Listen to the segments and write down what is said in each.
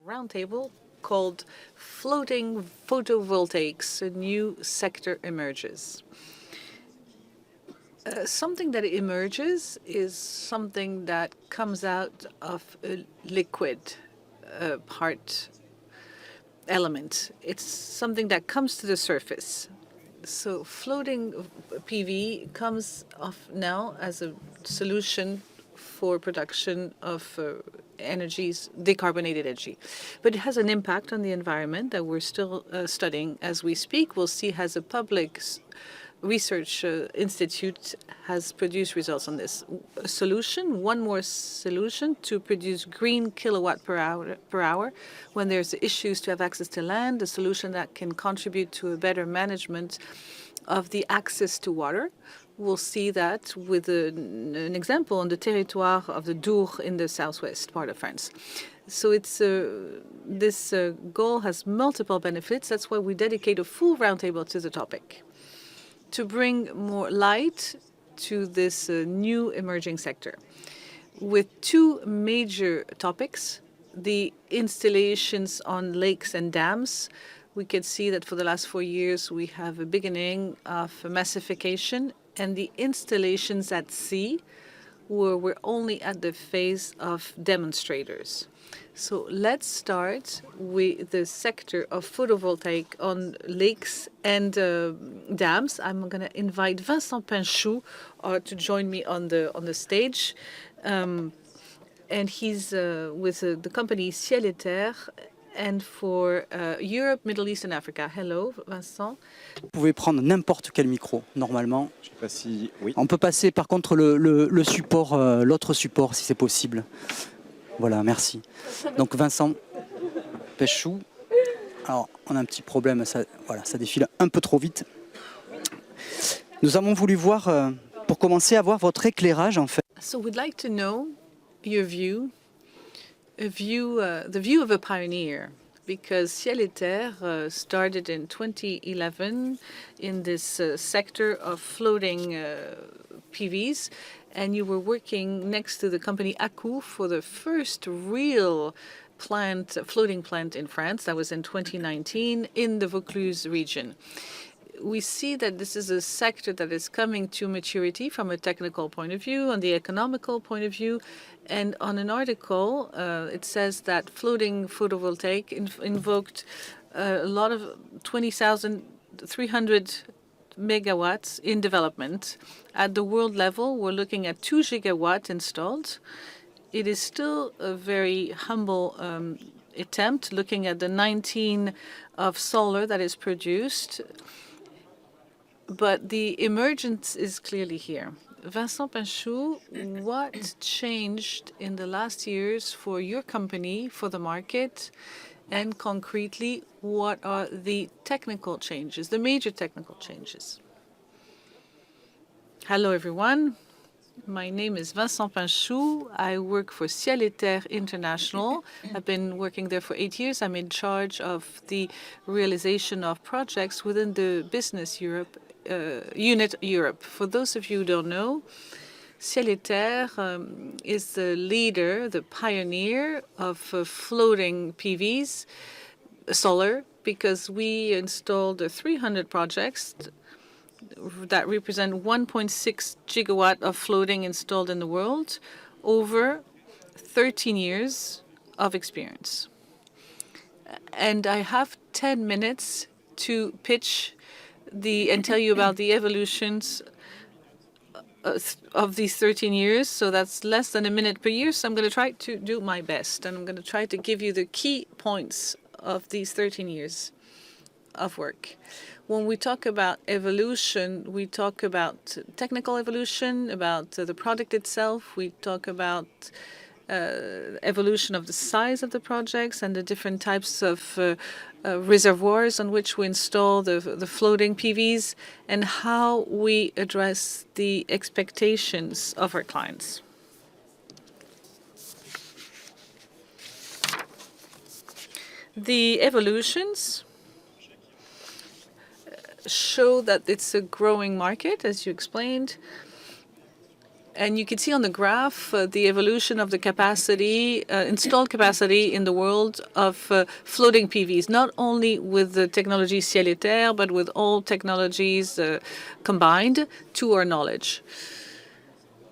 Roundtable called Floating Photovoltaics, a new sector emerges. Something that emerges is something that comes out of a liquid part element. It's something that comes to the surface. So floating PV comes off now as a solution for production of energies, decarbonated energy. But it has an impact on the environment that we're still studying as we speak. We'll see has a public research institute has produced results on this. A solution, one more solution to produce green kilowatt per hour when there's issues to have access to land, a solution that can contribute to a better management of the access to water. We'll see that with an example on the territoire of the Dour in the southwest part of France. So it's this goal has multiple benefits. That's why we dedicate a full roundtable to the topic, to bring more light to this new emerging sector, with two major topics: the installations on lakes and dams. We can see that for the last 4 years we have a beginning of massification, and the installations at sea, where we're only at the phase of demonstrators. So let's start with the sector of photovoltaic on lakes and dams. I'm going to invite Vincent PINCHOU to join me on the stage, and he's with the company CIEL et TERRE, and for Europe, Middle East and Africa. Hello, Vincent. Vous pouvez prendre n'importe quel micro, normalement. Je sais pas si... Oui. On peut passer par contre le support, l'autre support, si c'est possible. Voilà, merci. Donc Vincent Péchou. Alors, on a un petit problème, ça défile un peu trop vite. Nous avons voulu voir, pour commencer, avoir votre éclairage, en fait. So we'd like to know your view, the view of a pioneer, because CIEL et TERRE started in 2011 in this sector of floating PVs, and you were working next to the company PICART for the first real floating plant in France. That was in 2019 in the Vaucluse region. We see that this is a sector that is coming to maturity from a technical point of view, on the economical point of view. And on an article, it says that floating photovoltaic invoked a lot of 20,300 megawatts in development. At the world level, we're looking at 2 gigawatts installed. It is still a very humble attempt, looking at the 19 of solar that is produced. But the emergence is clearly here. Vincent PINCHOU, what changed in the last years for your company, for the market, and concretely, what are the technical changes, the major technical changes? Hello, everyone. My name is Vincent PINCHOU. I work for CIEL et TERRE International. I've been working there for 8 years. I'm in charge of the realization of projects within the business unit Europe. For those of you who don't know, CIEL et TERRE is the leader, the pioneer of floating PVs, solar, because we installed 300 projects that represent 1.6 gigawatt of floating installed in the world over 13 years of experience. And I have 10 minutes to pitch and tell you about the evolutions of these 13 years. So that's less than a minute per year. So I'm going to try to do my best. And I'm going to try to give you the key points of these 13 years of work. When we talk about evolution, we talk about technical evolution, about the product itself. We talk about evolution of the size of the projects and the different types of reservoirs on which we install the floating PVs, and how we address the expectations of our clients. The evolutions show that it's a growing market, as you explained. And you can see on the graph the evolution of the capacity, installed capacity in the world of floating PVs, not only with the technology CIEL et TERRE, but with all technologies combined, to our knowledge.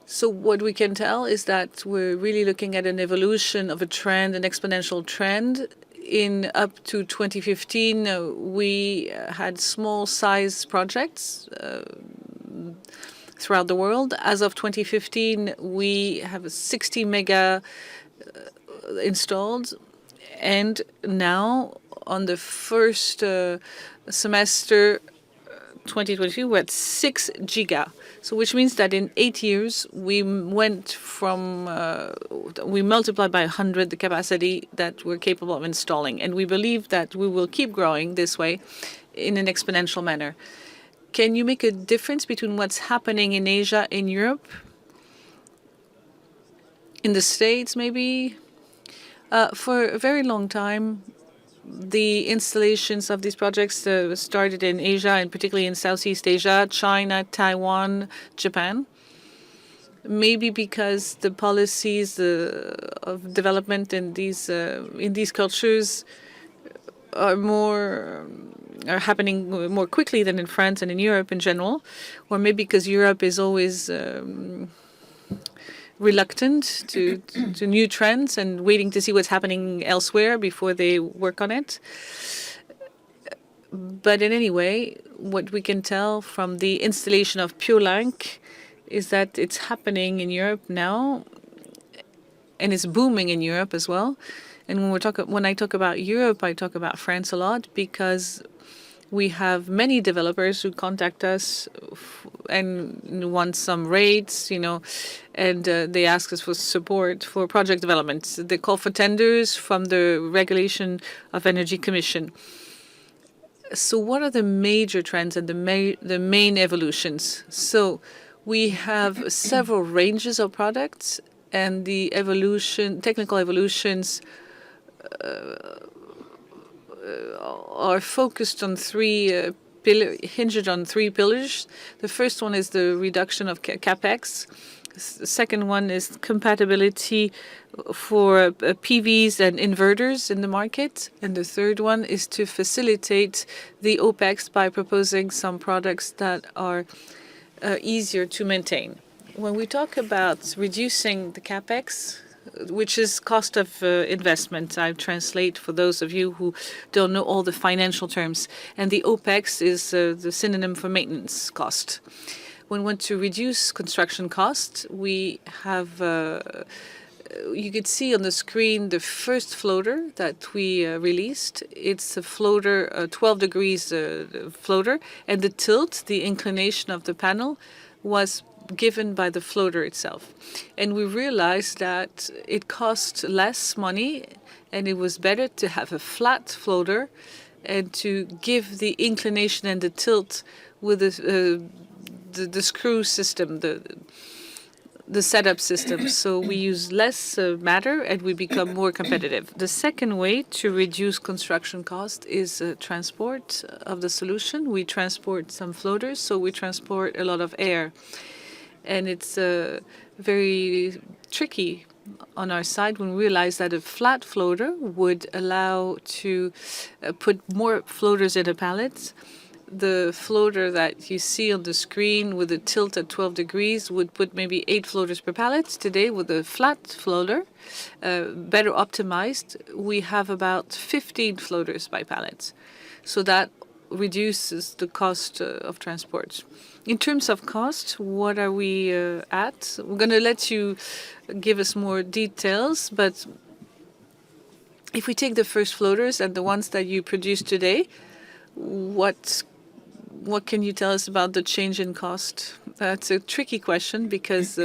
So what we can tell is that we're really looking at an evolution of a trend, an exponential trend. In up to 2015, we had small size projects throughout the world. As of 2015, we have 60 mega installed. And now, on the first semester 2022, we're at 6 giga. So which means that in 8 years, we went from, we multiplied by 100 the capacity that we're capable of installing. And we believe that we will keep growing this way in an exponential manner. Can you make a difference between what's happening in Asia and Europe? In the States, maybe? For a very long time, the installations of these projects started in Asia, and particularly in Southeast Asia, China, Taiwan, Japan. Maybe because the policies of development in these cultures are happening more quickly than in France and in Europe in general, or maybe because Europe is always reluctant to new trends and waiting to see what's happening elsewhere before they work on it. But in any way, what we can tell from the installation of TURLAN is that it's happening in Europe now, and it's booming in Europe as well. And when I talk about Europe, I talk about France a lot, because we have many developers who contact us and want some rates, and they ask us for support for project development. They call for tenders from the Regulation of Energy Commission. So what are the major trends and the main evolutions? So we have several ranges of products, and the technical evolutions are focused on hinged on three pillars. The first one is the reduction of capex. The second one is compatibility for PVs and inverters in the market. And the third one is to facilitate the OPEX by proposing some products that are easier to maintain. When we talk about reducing the capex, which is cost of investment, I translate for those of you who don't know all the financial terms, and the OPEX is the synonym for maintenance cost. When we want to reduce construction costs, we have, you could see on the screen the first floater that we released. It's a floater, a 12 degrees floater, and the tilt, the inclination of the panel, was given by the floater itself. And we realized that it cost less money, and it was better to have a flat floater and to give the inclination and the tilt with the screw system, the setup system. So we use less matter, and we become more competitive. The second way to reduce construction cost is transport of the solution. We transport some floaters, so we transport a lot of air. And it's very tricky on our side when we realize that a flat floater would allow to put more floaters in a pallet. The floater that you see on the screen with a tilt at 12 degrees would put maybe 8 floaters per pallet. Today, with a flat floater, better optimized, we have about 15 floaters by pallet. So that reduces the cost of transport. In terms of cost, what are we at? We're going to let you give us more details, but if we take the first floaters and the ones that you produce today, what can you tell us about the change in cost? That's a tricky question because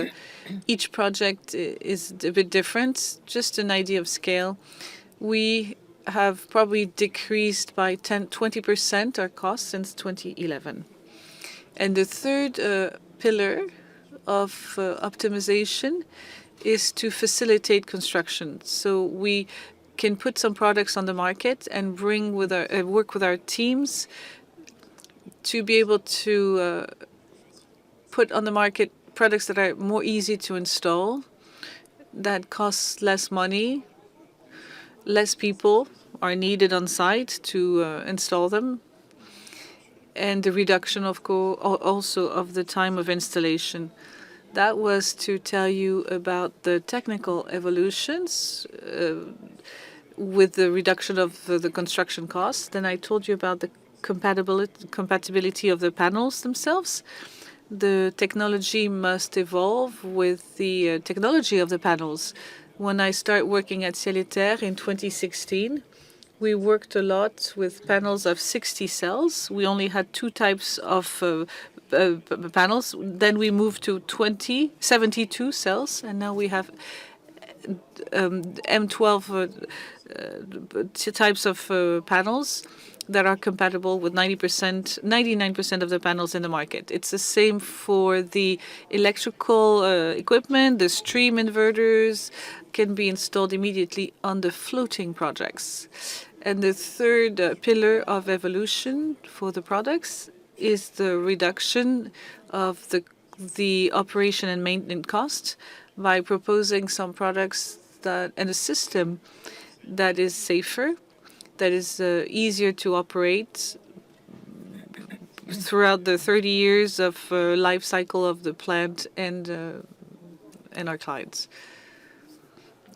each project is a bit different. Just an idea of scale. We have probably decreased by 20% our costs since 2011. And the third pillar of optimization is to facilitate construction. So we can put some products on the market and work with our teams to be able to put on the market products that are more easy to install, that costs less money, less people are needed on site to install them, and the reduction also of the time of installation. That was to tell you about the technical evolutions with the reduction of the construction costs. Then I told you about the compatibility of the panels themselves. The technology must evolve with the technology of the panels. When I start working at CIEL in 2016, we worked a lot with panels of 60 cells. We only had two types of panels. Then we moved to 72 cells, and now we have M12 types of panels that are compatible with 99% of the panels in the market. It's the same for the electrical equipment. The stream inverters can be installed immediately on the floating projects. And the third pillar of evolution for the products is the reduction of the operation and maintenance cost by proposing some products and a system that is safer, that is easier to operate throughout the 30 years of life cycle of the plant and our clients.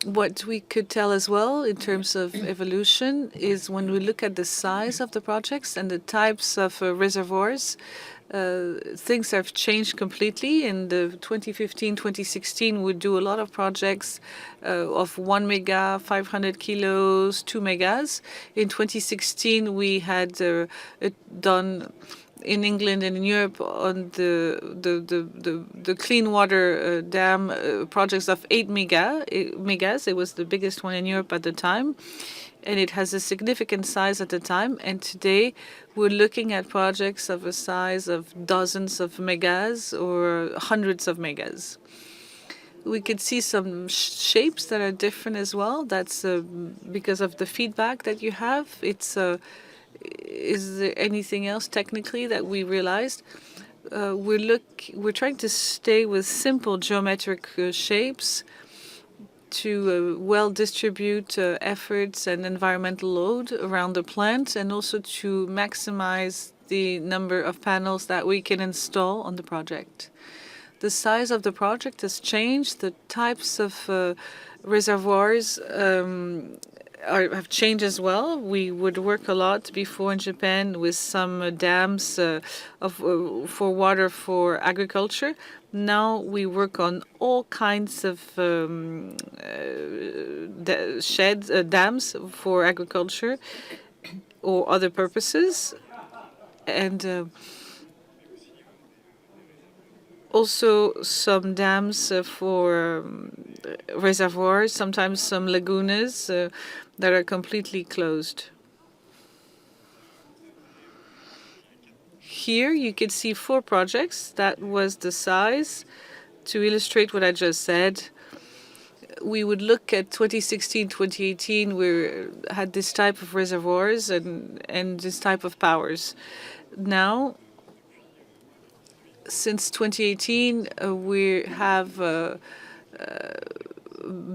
What we could tell as well in terms of evolution is when we look at the size of the projects and the types of reservoirs, things have changed completely. In the 2015, 2016, we do a lot of projects of 1 mega, 500 kilos, 2 megas. In 2016, we had done in England and in Europe on the clean water dam projects of 8 megas. It was the biggest one in Europe at the time, and it has a significant size at the time. And today we're looking at projects of a size of dozens of megas or hundreds of megas. We could see some shapes that are different as well. That's because of the feedback that you have. Is there anything else technically that we realized? We're trying to stay with simple geometric shapes to well distribute efforts and environmental load around the plant, and also to maximize the number of panels that we can install on the project. The size of the project has changed. The types of reservoirs have changed as well. We would work a lot before in Japan with some dams for water for agriculture. Now we work on all kinds of dams for agriculture or other purposes, and also some dams for reservoirs, sometimes some lagunas that are completely closed. Here you can see 4 projects. That was the size. To illustrate what I just said, we would look at 2016, 2018, we had this type of reservoirs and this type of powers. Now, since 2018, we have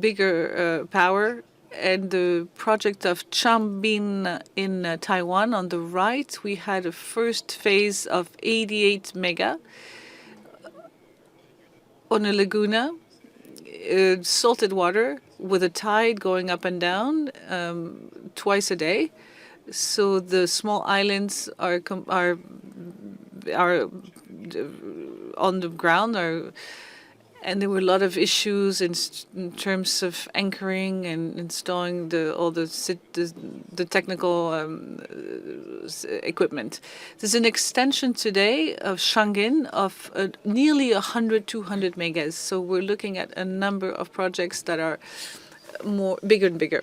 bigger power, and the project of Chambin in Taiwan on the right, we had a first phase of 88 mega on a laguna, salted water with a tide going up and down twice a day. So the small islands are on the ground, and there were a lot of issues in terms of anchoring and installing all the technical equipment. There's an extension today of Shangin of nearly 200 megas. So we're looking at a number of projects that are bigger and bigger.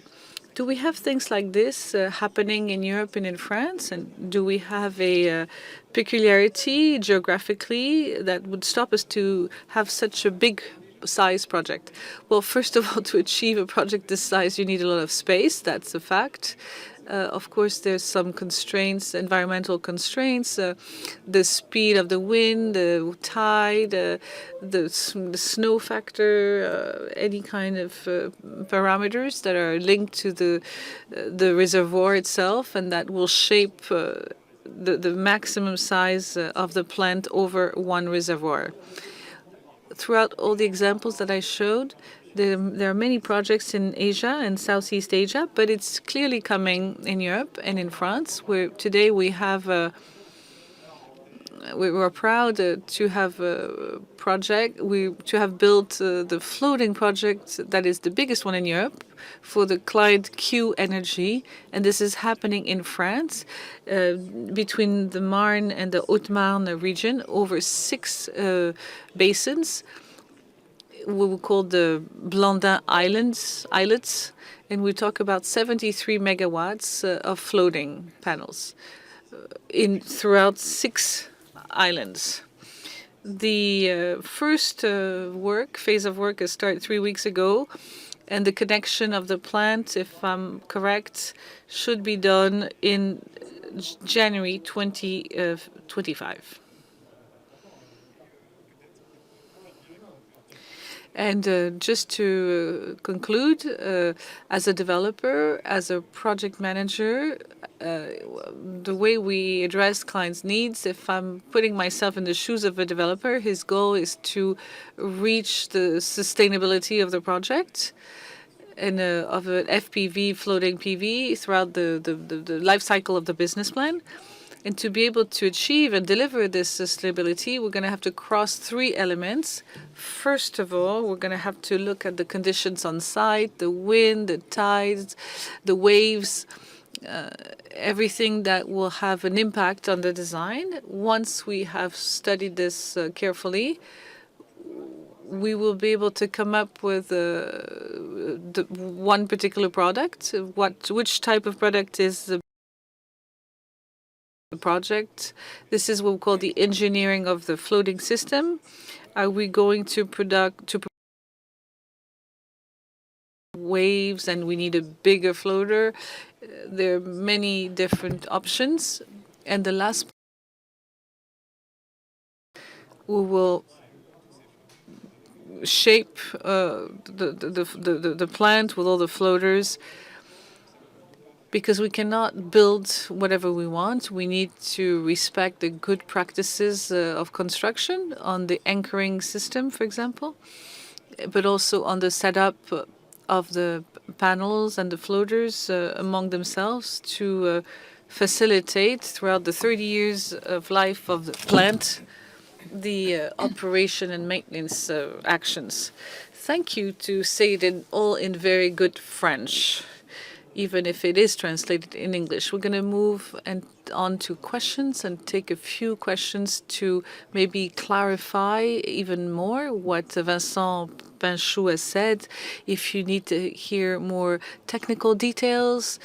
Do we have things like this happening in Europe and in France? And do we have a peculiarity geographically that would stop us to have such a big size project? Well, first of all, to achieve a project this size, you need a lot of space. That's a fact. Of course, there's some constraints, environmental constraints, the speed of the wind, the tide, the snow factor, any kind of parameters that are linked to the reservoir itself, and that will shape the maximum size of the plant over one reservoir. Throughout all the examples that I showed, there are many projects in Asia and Southeast Asia, but it's clearly coming in Europe and in France, where today we have we're proud to have a project, to have built the floating project that is the biggest one in Europe for the client Q Energy, and this is happening in France, between the Marne and the Haute-Marne region, over 6 basins. We will call the Blandin islets, and we talk about 73 megawatts of floating panels throughout 6 islands. The first phase of work has started 3 weeks ago, and the connection of the plant, if I'm correct, should be done in January 2025. And just to conclude, as a developer, as a project manager, the way we address clients' needs, if I'm putting myself in the shoes of a developer, his goal is to reach the sustainability of the project and of an FPV, floating PV, throughout the life cycle of the business plan. And to be able to achieve and deliver this sustainability, we're going to have to cross 3 elements. First of all, we're going to have to look at the conditions on site, the wind, the tides, the waves, everything that will have an impact on the design. Once we have studied this carefully, we will be able to come up with one particular product. Which type of product is the project? This is what we call the engineering of the floating system. Are we going to waves, and we need a bigger floater? There are many different options. And the last, we will shape the plant with all the floaters, because we cannot build whatever we want. We need to respect the good practices of construction on the anchoring system, for example, but also on the setup of the panels and the floaters among themselves to facilitate throughout the 30 years of life of the plant the operation and maintenance actions. Thank you to say it all in very good French, even if it is translated in English. We're going to move on to questions and take a few questions to maybe clarify even more what Vincent PINCHOU has said. If you need to hear more technical details,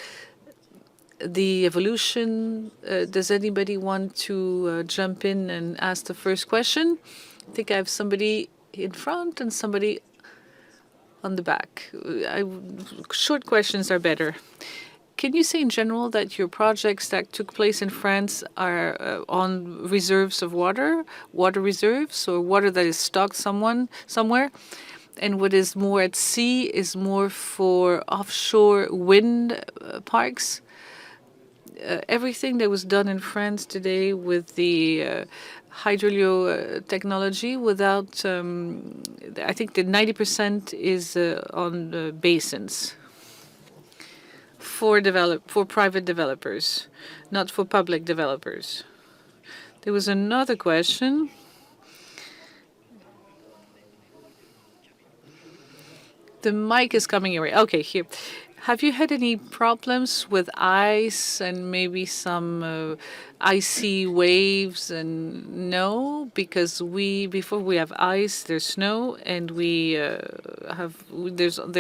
the evolution, does anybody want to jump in and ask the first question? I think I have somebody in front and somebody on the back. Short questions are better. Can you say in general that your projects that took place in France are on reserves of water reserves, or water that is stocked somewhere? And what is more at sea is more for offshore wind parks? Everything that was done in France today with the hydrolio technology, without, I think that 90% is on the basins for private developers, not for public developers. There was another question. The mic is coming your way. Okay, here. Have you had any problems with ice and maybe some icy waves? And no, because before we have ice, there's snow, and there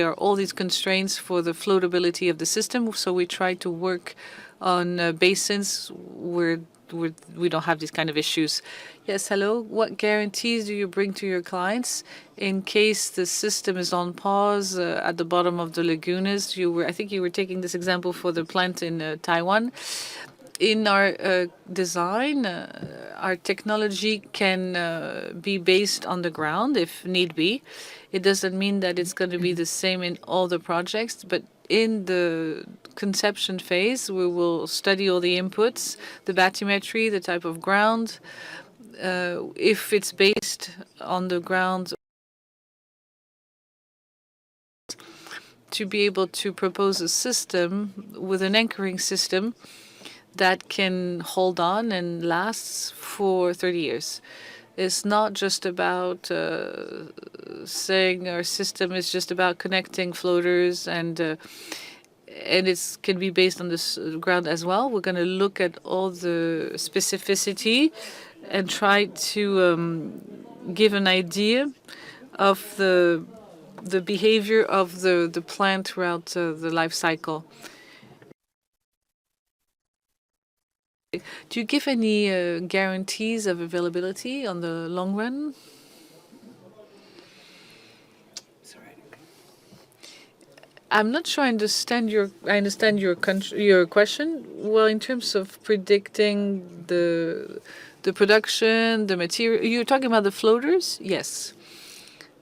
are all these constraints for the floatability of the system. So we try to work on basins where we don't have these kind of issues. Yes, hello. What guarantees do you bring to your clients in case the system is on pause at the bottom of the lagoons? I think you were taking this example for the plant in Taiwan. In our design, our technology can be based on the ground if need be. It doesn't mean that it's going to be the same in all the projects, but in the conception phase, we will study all the inputs, the bathymetry, the type of ground. If it's based on the ground, to be able to propose a system with an anchoring system that can hold on and lasts for 30 years. It's not just about saying our system is just about connecting floaters and it can be based on this ground as well. We're going to look at all the specificity and try to give an idea of the behavior of the plant throughout the life cycle. Do you give any guarantees of availability on the long run? I'm not sure I understand your question. Well, in terms of predicting the production, the material, you're talking about the floaters? Yes.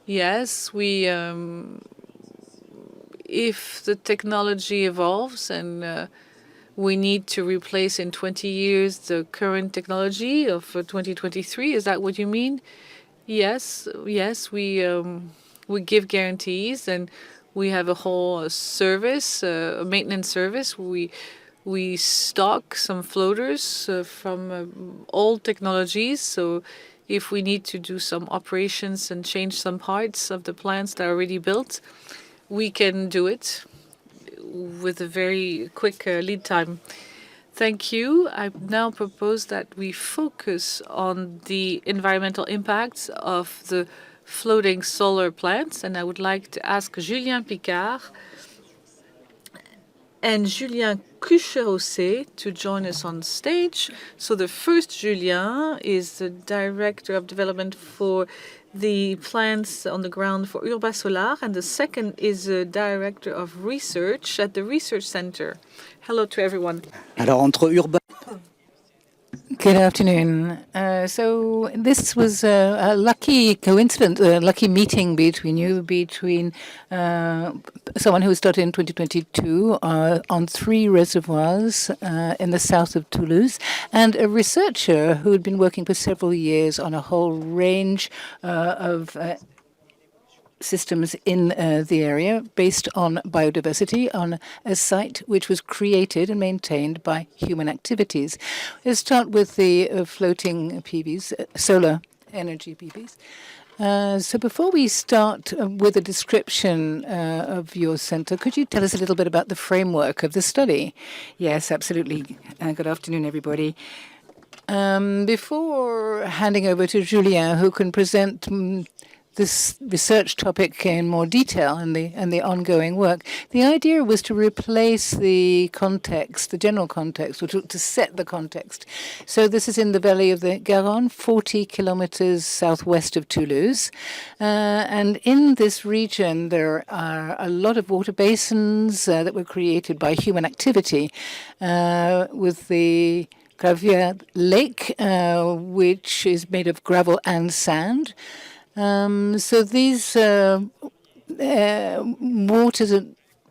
Yes, if the technology evolves and we need to replace in 20 years the current technology of 2023. Is that what you mean? Yes, we give guarantees, and we have a whole service, a maintenance service. We stock some floaters from old technologies. So if we need to do some operations and change some parts of the plants that are already built, we can do it with a very quick lead time. Thank you. I now propose that we focus on the environmental impacts of the floating solar plants, and I would like to ask Julien Picard and Julien CUCHEROUSSET to join us on stage. So the first Julien is the Director of Development for the plants on the ground for URBASOLAR, and the second is a Director of Research at the Research Center. Hello to everyone. Alors, entre Good afternoon. So this was a lucky coincidence, a lucky meeting between someone who started in 2022 on 3 reservoirs in the south of Toulouse, and a researcher who had been working for several years on a whole range of systems in the area based on biodiversity on a site which was created and maintained by human activities. Let's start with the floating PVs, solar energy PVs. So before we start with a description of your center, could you tell us a little bit about the framework of the study? Yes, absolutely. Good afternoon, everybody. Before handing over to Julien, who can present this research topic in more detail and the ongoing work, the idea was to replace the context, the general context, or to set the context. So this is in the valley of the Garonne, 40 kilometers southwest of Toulouse. And in this region, there are a lot of water basins that were created by human activity, with the Gravier Lake, which is made of gravel and sand. So these water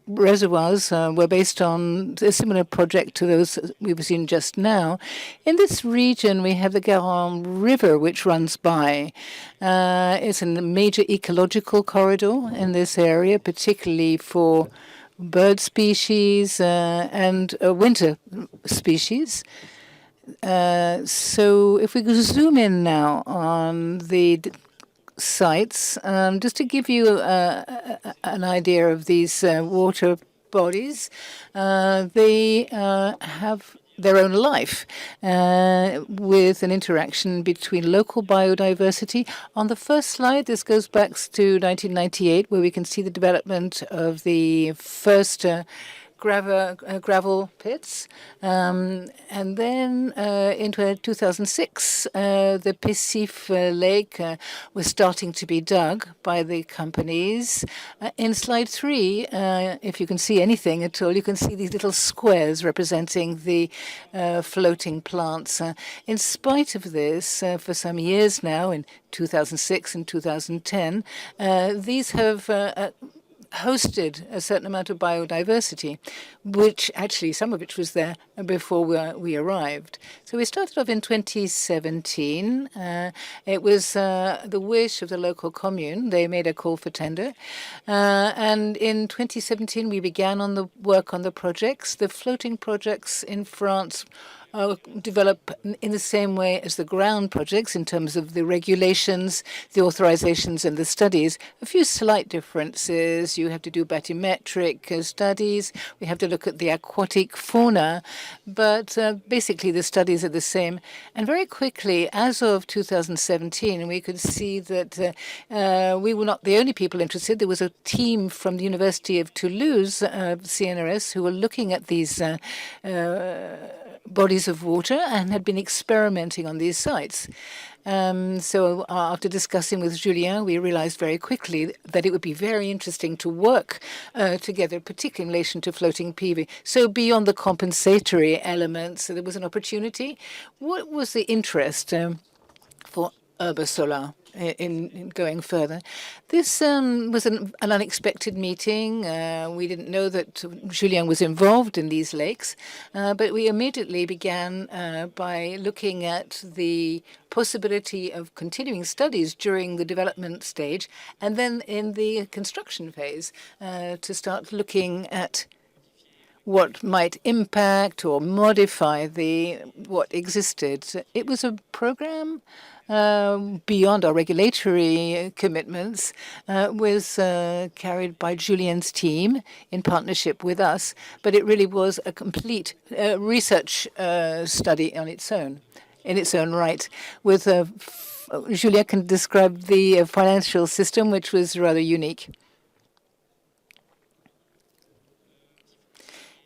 reservoirs were based on a similar project to those we've seen just now. In this region, we have the Garonne River, which runs by. It's a major ecological corridor in this area, particularly for bird species and winter species. So if we could zoom in now on the sites, just to give you an idea of these water bodies, they have their own life with an interaction between local biodiversity. On the first slide, this goes back to 1998, where we can see the development of the first gravel pits. And then in 2006, the Pesif lake was starting to be dug by the companies. In slide 3, if you can see anything at all, you can see these little squares representing the floating plants. In spite of this, for some years now, in 2006 and 2010, these have hosted a certain amount of biodiversity, which actually some of which was there before we arrived. So we started off in 2017. It was the wish of the local commune. They made a call for tender. And in 2017, we began on the work on the projects. The floating projects in France develop in the same way as the ground projects in terms of the regulations, the authorizations, and the studies. A few slight differences. You have to do bathymetric studies. We have to look at the aquatic fauna. But basically, the studies are the same. And very quickly, as of 2017, we could see that we were not the only people interested. There was a team from the University of Toulouse, CNRS, who were looking at these bodies of water and had been experimenting on these sites. So after discussing with Julien, we realized very quickly that it would be very interesting to work together, particularly in relation to floating PV. So beyond the compensatory elements, there was an opportunity. What was the interest for URBASOLAR in going further? This was an unexpected meeting. We didn't know that Julien was involved in these lakes, but we immediately began by looking at the possibility of continuing studies during the development stage and then in the construction phase to start looking at what might impact or modify what existed. It was a program beyond our regulatory commitments, was carried by Julien's team in partnership with us, but it really was a complete research study on its own, in its own right, with Julien can describe the financial system, which was rather unique.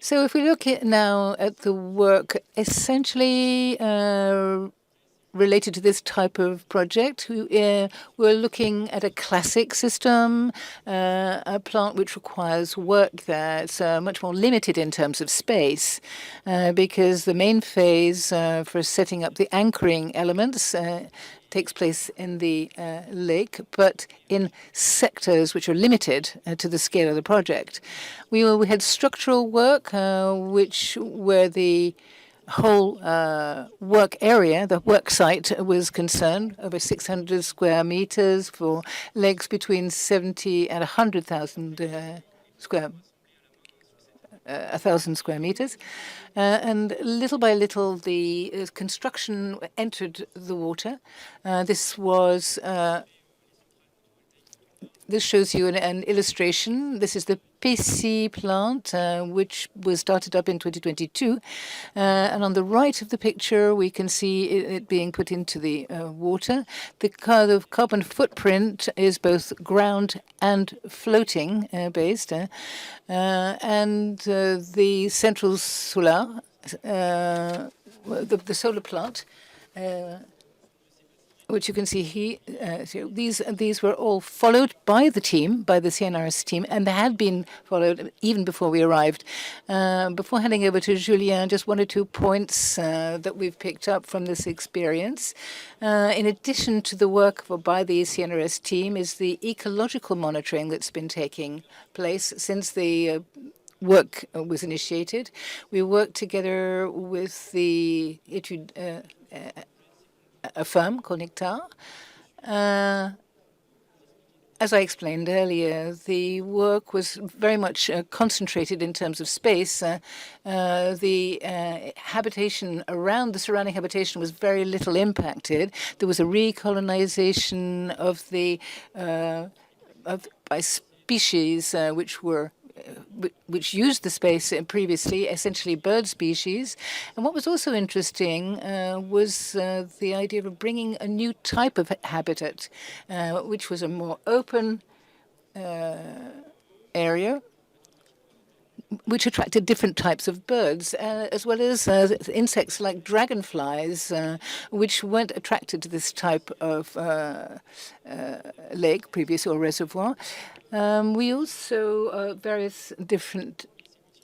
So if we look now at the work essentially related to this type of project, we're looking at a classic system, a plant which requires work that's much more limited in terms of space, because the main phase for setting up the anchoring elements takes place in the lake, but in sectors which are limited to the scale of the project. We had structural work, where the whole work area, the work site, was concerned, over 600 square meters for lakes between 70 and 1,000 1,000 square meters. And little by little, the construction entered the water. This shows you an illustration. This is the PC plant, which was started up in 2022. And on the right of the picture, we can see it being put into the water. The kind of carbon footprint is both ground and floating based. And the central solar, the solar plant, which you can see here. So these were all followed by the team, by the CNRS team, and they had been followed even before we arrived. Before handing over to Julien, just 1 or 2 points that we've picked up from this experience. In addition to the work by the CNRS team is the ecological monitoring that's been taking place since the work was initiated. We worked together with the a firm called Nectar. As I explained earlier, the work was very much concentrated in terms of space. The habitation around the surrounding habitation was very little impacted. There was a recolonization of by species which used the space previously, essentially bird species. And what was also interesting was the idea of bringing a new type of habitat, which was a more open area, which attracted different types of birds, as well as insects like dragonflies, which weren't attracted to this type of lake previously, or reservoir. We also, various different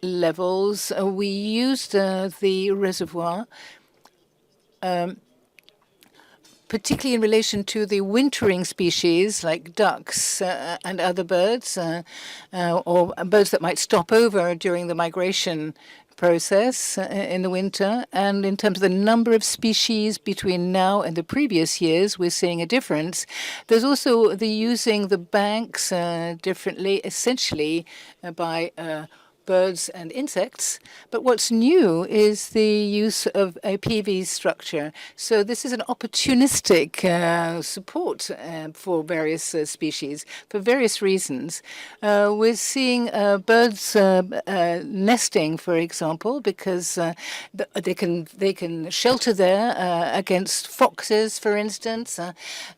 levels, we used the reservoir particularly in relation to the wintering species like ducks and other birds, or birds that might stop over during the migration process in the winter. And in terms of the number of species between now and the previous years, we're seeing a difference. There's also the using the banks differently, essentially by birds and insects. But what's new is the use of a PV structure. So this is an opportunistic support for various species for various reasons. We're seeing birds nesting, for example, because they can shelter there against foxes, for instance,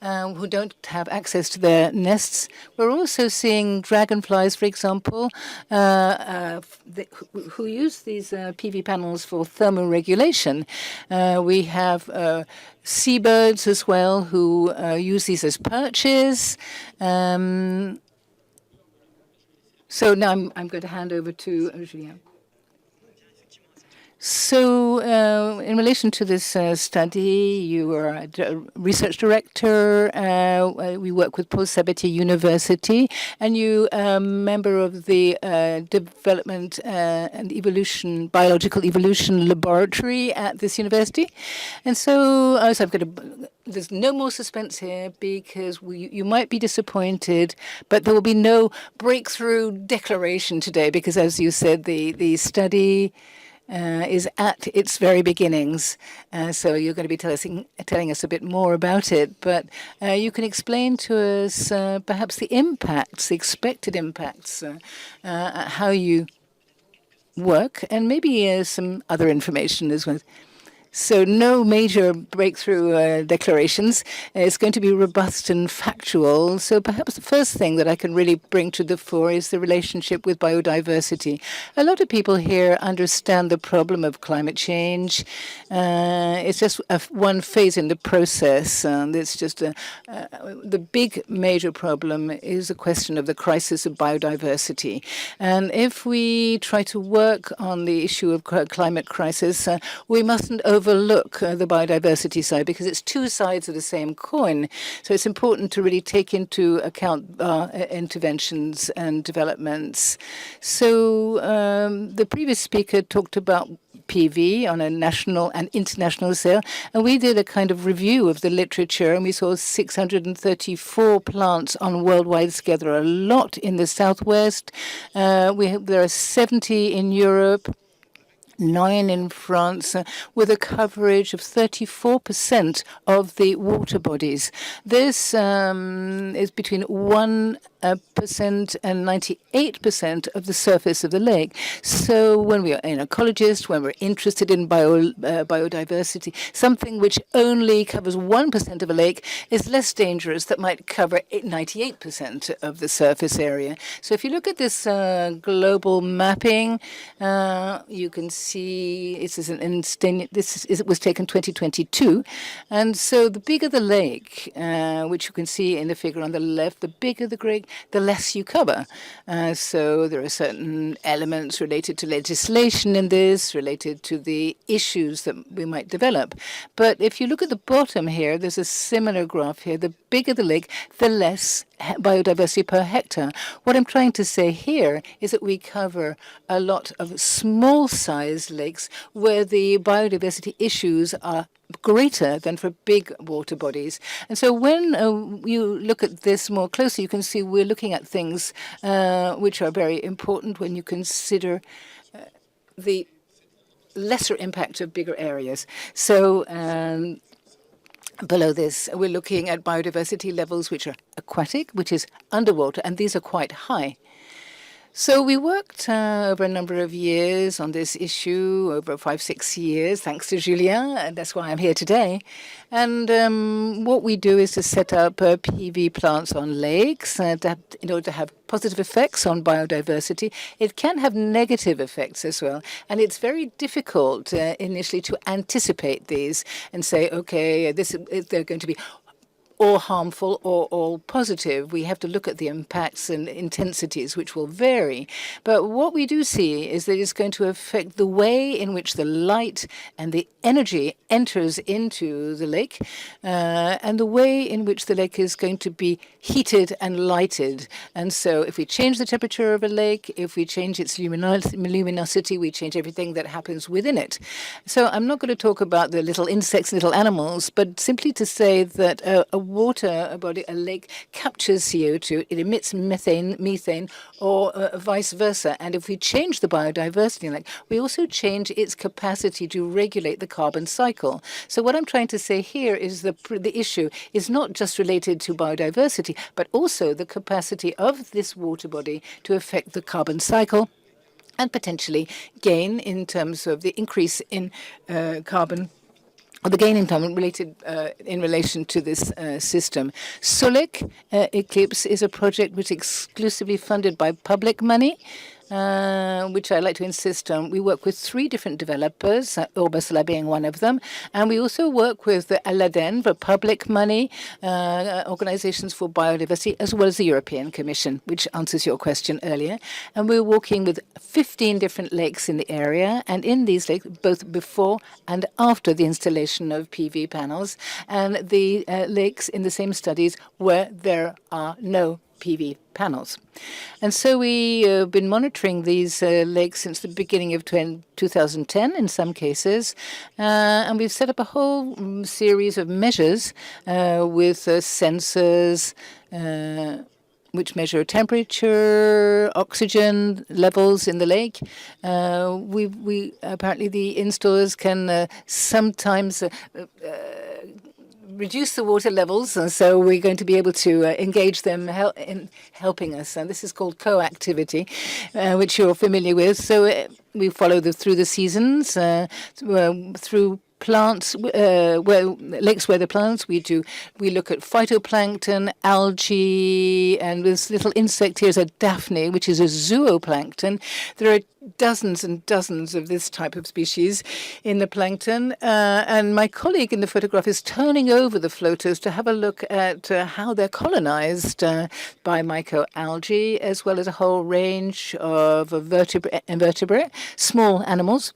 who don't have access to their nests. We're also seeing dragonflies, for example, who use these PV panels for thermoregulation. We have seabirds as well who use these as perches. So now I'm going to hand over to Julien. So in relation to this study, you are a research director. We work with Paul Sabatier University, and you are a member of the Development and Evolution, Biological Evolution Laboratory at this university. And so, I'm going to... There's no more suspense here because you might be disappointed, but there will be no breakthrough declaration today because, as you said, the study is at its very beginnings. So you're going to be telling us a bit more about it. But you can explain to us perhaps the impacts, the expected impacts, how you work, and maybe some other information as well. So no major breakthrough declarations. It's going to be robust and factual. So perhaps the first thing that I can really bring to the fore is the relationship with biodiversity. A lot of people here understand the problem of climate change. It's just one phase in the process. It's just the big major problem is the question of the crisis of biodiversity. And if we try to work on the issue of climate crisis, we mustn't overlook the biodiversity side because it's two sides of the same coin. So it's important to really take into account interventions and developments. So the previous speaker talked about PV on a national and international scale, and we did a kind of review of the literature, and we saw 634 plants on worldwide scale. There are a lot in the southwest. There are 70 in Europe. 9 in France, with a coverage of 34% of the water bodies. This is between 1% and 98% of the surface of the lake. So when we are an ecologist, when we're interested in biodiversity, something which only covers 1% of a lake is less dangerous, that might cover 98% of the surface area. So if you look at this global mapping, you can see it was taken 2022, and so the bigger the lake, which you can see in the figure on the left, the bigger the lake, the less you cover. So there are certain elements related to legislation in this, related to the issues that we might develop. But if you look at the bottom here, there's a similar graph here. The bigger the lake, the less biodiversity per hectare. What I'm trying to say here is that we cover a lot of small-sized lakes where the biodiversity issues are greater than for big water bodies. And so when you look at this more closely, you can see we're looking at things which are very important when you consider the lesser impact of bigger areas. So below this, we're looking at biodiversity levels which are aquatic, which is underwater, and these are quite high. So we worked over a number of years on this issue, over 5-6 years, thanks to Julien, and that's why I'm here today. And what we do is to set up PV plants on lakes in order to have positive effects on biodiversity. It can have negative effects as well, and it's very difficult initially to anticipate these and say, okay, they're going to be or harmful or all positive. We have to look at the impacts and intensities, which will vary. But what we do see is that it's going to affect the way in which the light and the energy enters into the lake, and the way in which the lake is going to be heated and lighted. And so if we change the temperature of a lake, if we change its luminosity, we change everything that happens within it. So I'm not going to talk about the little insects, little animals, but simply to say that a water body, a lake, captures CO2, it emits methane, or vice versa. And if we change the biodiversity, we also change its capacity to regulate the carbon cycle. So what I'm trying to say here is the issue is not just related to biodiversity, but also the capacity of this water body to affect the carbon cycle and potentially gain in terms of the increase in carbon, or the gain in carbon related in relation to this system. Solec Eclipse is a project which is exclusively funded by public money, which I'd like to insist on. We work with 3 different developers, URBASOLAR being one of them, and we also work with the ALADEN for public money, organizations for biodiversity, as well as the European Commission, which answers your question earlier. And we're working with 15 different lakes in the area, and in these lakes, both before and after the installation of PV panels, and the lakes in the same studies where there are no PV panels. And so we have been monitoring these lakes since the beginning of 2010 in some cases, and we've set up a whole series of measures with sensors which measure temperature, oxygen levels in the lake. We apparently the installers can sometimes reduce the water levels, and so we're going to be able to engage them in helping us. And this is called co-activity, which you're familiar with. So we follow through the seasons, through plants, lakes where the plants, we look at phytoplankton, algae, and this little insect here is a daphne, which is a zooplankton. There are dozens and dozens of this type of species in the plankton. And my colleague in the photograph is turning over the floaters to have a look at how they're colonized by microalgae, as well as a whole range of invertebrate, small animals.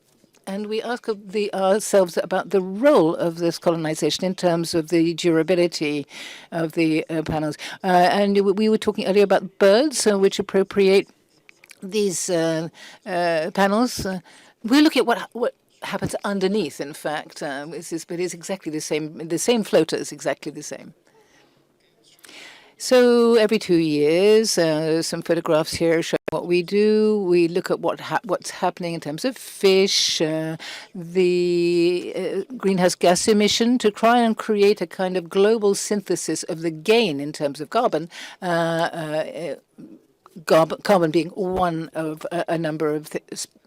And we ask ourselves about the role of this colonization in terms of the durability of the panels. And we were talking earlier about birds, which appropriate these panels. We look at what happens underneath, in fact. But it's exactly the same. The same floater is exactly the same. So every 2 years, some photographs here show what we do. We look at what's happening in terms of fish, the greenhouse gas emission, to try and create a kind of global synthesis of the gain in terms of carbon. Carbon being one of a number of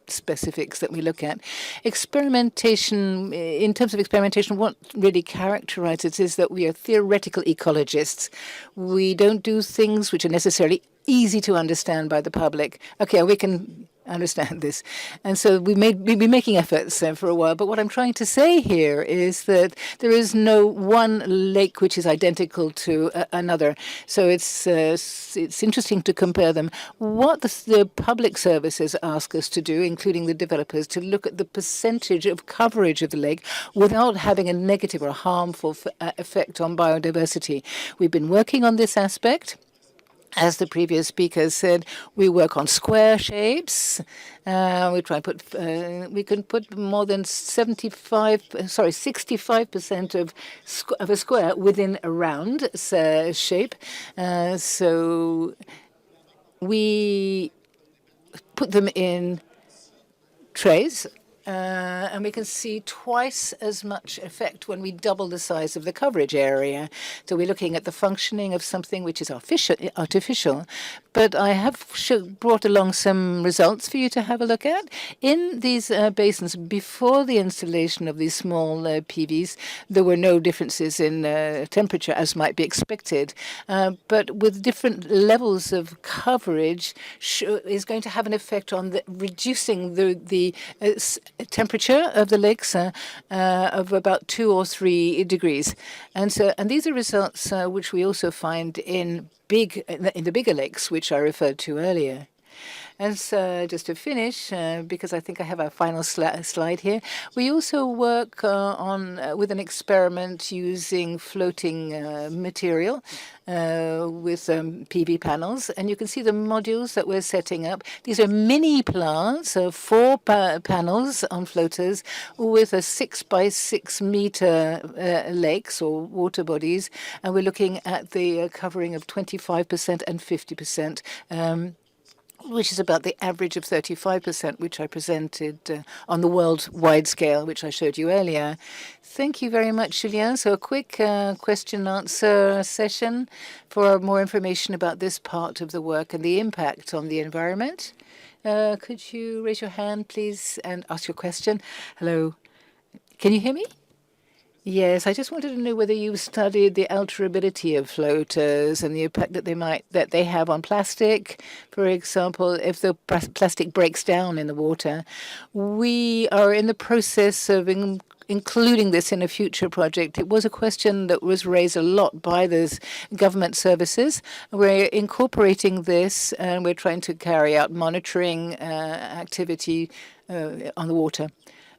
specifics that we look at. Experimentation, in terms of experimentation, what really characterizes is that we are theoretical ecologists. We don't do things which are necessarily easy to understand by the public. Okay, we can understand this. And so we've been making efforts for a while. But what I'm trying to say here is that there is no one lake which is identical to another. So it's interesting to compare them. What the public services ask us to do, including the developers, to look at the percentage of coverage of the lake without having a negative or harmful effect on biodiversity. We've been working on this aspect. As the previous speaker said, we work on square shapes. We try and put, we can put more than 65% of a square within a round shape. So we put them in trays, and we can see twice as much effect when we double the size of the coverage area. So we're looking at the functioning of something which is artificial. But I have brought along some results for you to have a look at. In these basins, before the installation of these small PVs, there were no differences in temperature as might be expected. But with different levels of coverage is going to have an effect on reducing the temperature of the lakes of about 2 or 3 degrees. And these are results which we also find in the bigger lakes, which I referred to earlier. And so just to finish, because I think I have a final slide here, we also work with an experiment using floating material with PV panels. And you can see the modules that we're setting up. These are mini plants, 4 panels on floaters with a 6 by 6 meter lakes or water bodies. And we're looking at the covering of 25% and 50%. Which is about the average of 35%, which I presented on the worldwide scale, which I showed you earlier. Thank you very much, Julien. So a quick question-answer session for more information about this part of the work and the impact on the environment. Could you raise your hand, please, and ask your question? Hello. Can you hear me? Yes, I just wanted to know whether you studied the alterability of floaters and the impact that they have on plastic. For example, if the plastic breaks down in the water, we are in the process of including this in a future project. It was a question that was raised a lot by those government services. We're incorporating this, and we're trying to carry out monitoring activity on the water.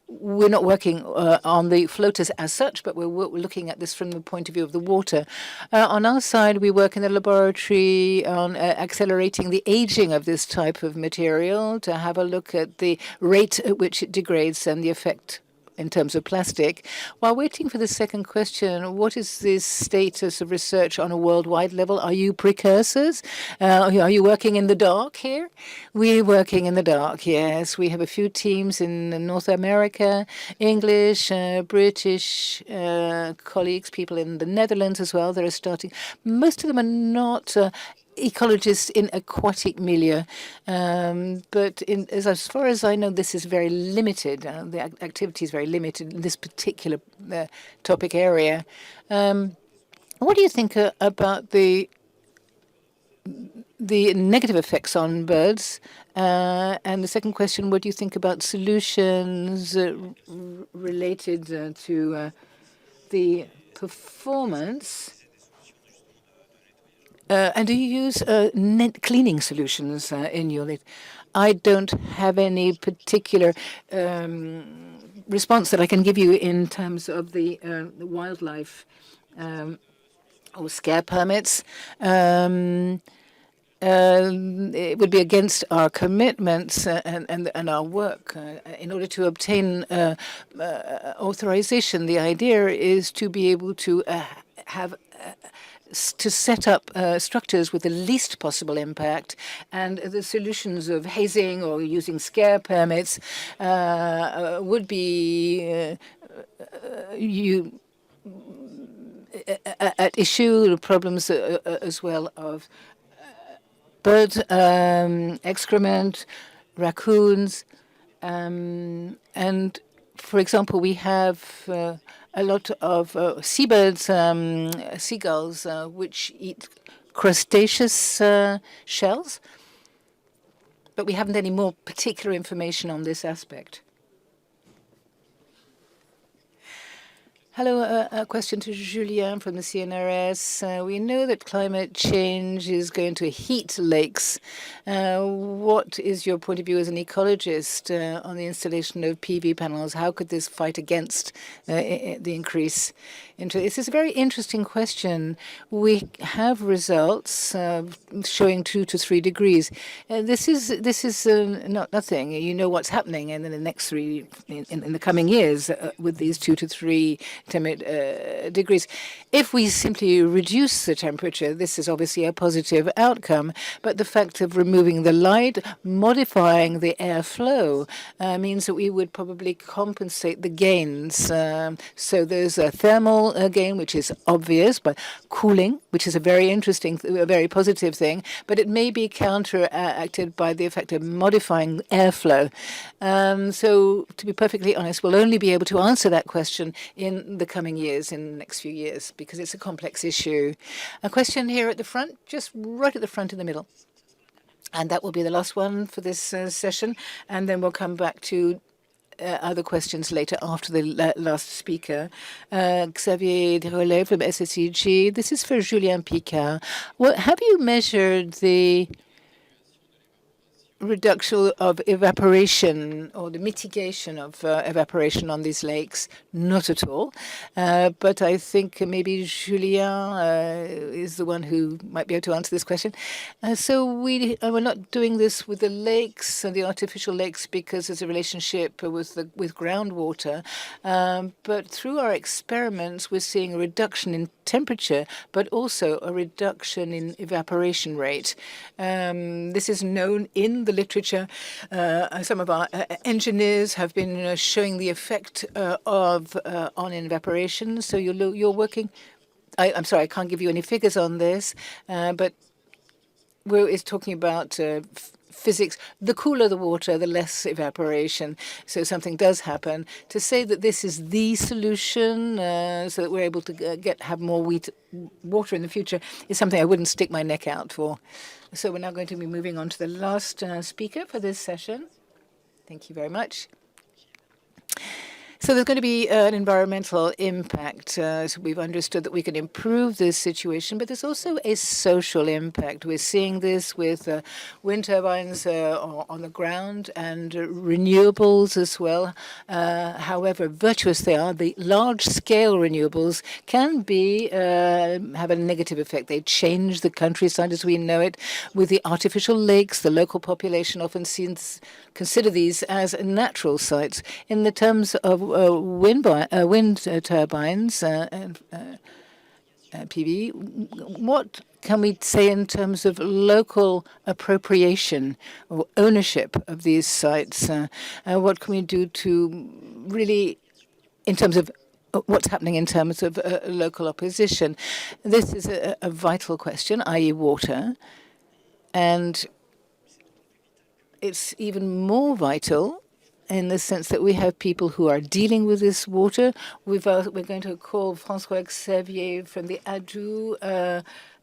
We're not working on the floaters as such, but we're looking at this from the point of view of the water. On our side, we work in the laboratory on accelerating the aging of this type of material to have a look at the rate at which it degrades and the effect in terms of plastic. While waiting for the second question, what is the status of research on a worldwide level? Are you precursors? Are you working in the dark here? We're working in the dark, yes. We have a few teams in North America, English, British colleagues, people in the Netherlands as well that are starting. Most of them are not ecologists in aquatic milieu, but as far as I know, this is very limited. The activity is very limited in this particular topic area. What do you think about the negative effects on birds? And the second question, what do you think about solutions related to the performance? And do you use net cleaning solutions in your lake? I don't have any particular response that I can give you in terms of the wildlife or scare permits. It would be against our commitments and our work. In order to obtain authorization, the idea is to be able to to set up structures with the least possible impact, and the solutions of hazing or using scare permits would be at issue. Problems as well of bird excrement, raccoons, and for example, we have a lot of seabirds, seagulls, which eat crustaceous shells. But we haven't any more particular information on this aspect. Hello, a question to Julien from the CNRS. We know that climate change is going to heat lakes. What is your point of view as an ecologist on the installation of PV panels? How could this fight against the increase? This is a very interesting question. We have results showing 2 to 3 degrees. This is not nothing. You know what's happening in the next in the coming years with these 2 to 3 degrees. If we simply reduce the temperature, this is obviously a positive outcome. But the fact of removing the light, modifying the airflow, means that we would probably compensate the gains. So there's a thermal gain, which is obvious, but cooling, which is a very interesting, a very positive thing, but it may be counteracted by the effect of modifying airflow. So to be perfectly honest, we'll only be able to answer that question in the coming years, in the next few years, because it's a complex issue. A question here at the front, just right at the front in the middle. And that will be the last one for this session. And then we'll come back to other questions later after the last speaker. Xavier Derollet from SSEG. This is for Julien Picard. Well, have you measured the reduction of evaporation or the mitigation of evaporation on these lakes? Not at all. But I think maybe Julien is the one who might be able to answer this question. So we're not doing this with the lakes and the artificial lakes because there's a relationship with groundwater. But through our experiments, we're seeing a reduction in temperature, but also a reduction in evaporation rate. This is known in the literature. Some of our engineers have been showing the effect on evaporation. So you're working. I'm sorry, I can't give you any figures on this, but it's talking about physics. The cooler the water, the less evaporation. So something does happen. To say that this is the solution, so that we're able to have more water in the future, is something I wouldn't stick my neck out for. So we're now going to be moving on to the last speaker for this session. Thank you very much. So there's going to be an environmental impact. So we've understood that we can improve this situation, but there's also a social impact. We're seeing this with wind turbines on the ground and renewables as well. However virtuous they are, the large-scale renewables can have a negative effect. They change the countryside as we know it. With the artificial lakes, the local population often consider these as natural sites. In the terms of wind turbines and PV, what can we say in terms of local appropriation or ownership of these sites? What can we do to really, in terms of what's happening in terms of local opposition? This is a vital question, i.e. water, and it's even more vital in the sense that we have people who are dealing with this water. We're going to call François Xavier from the ADU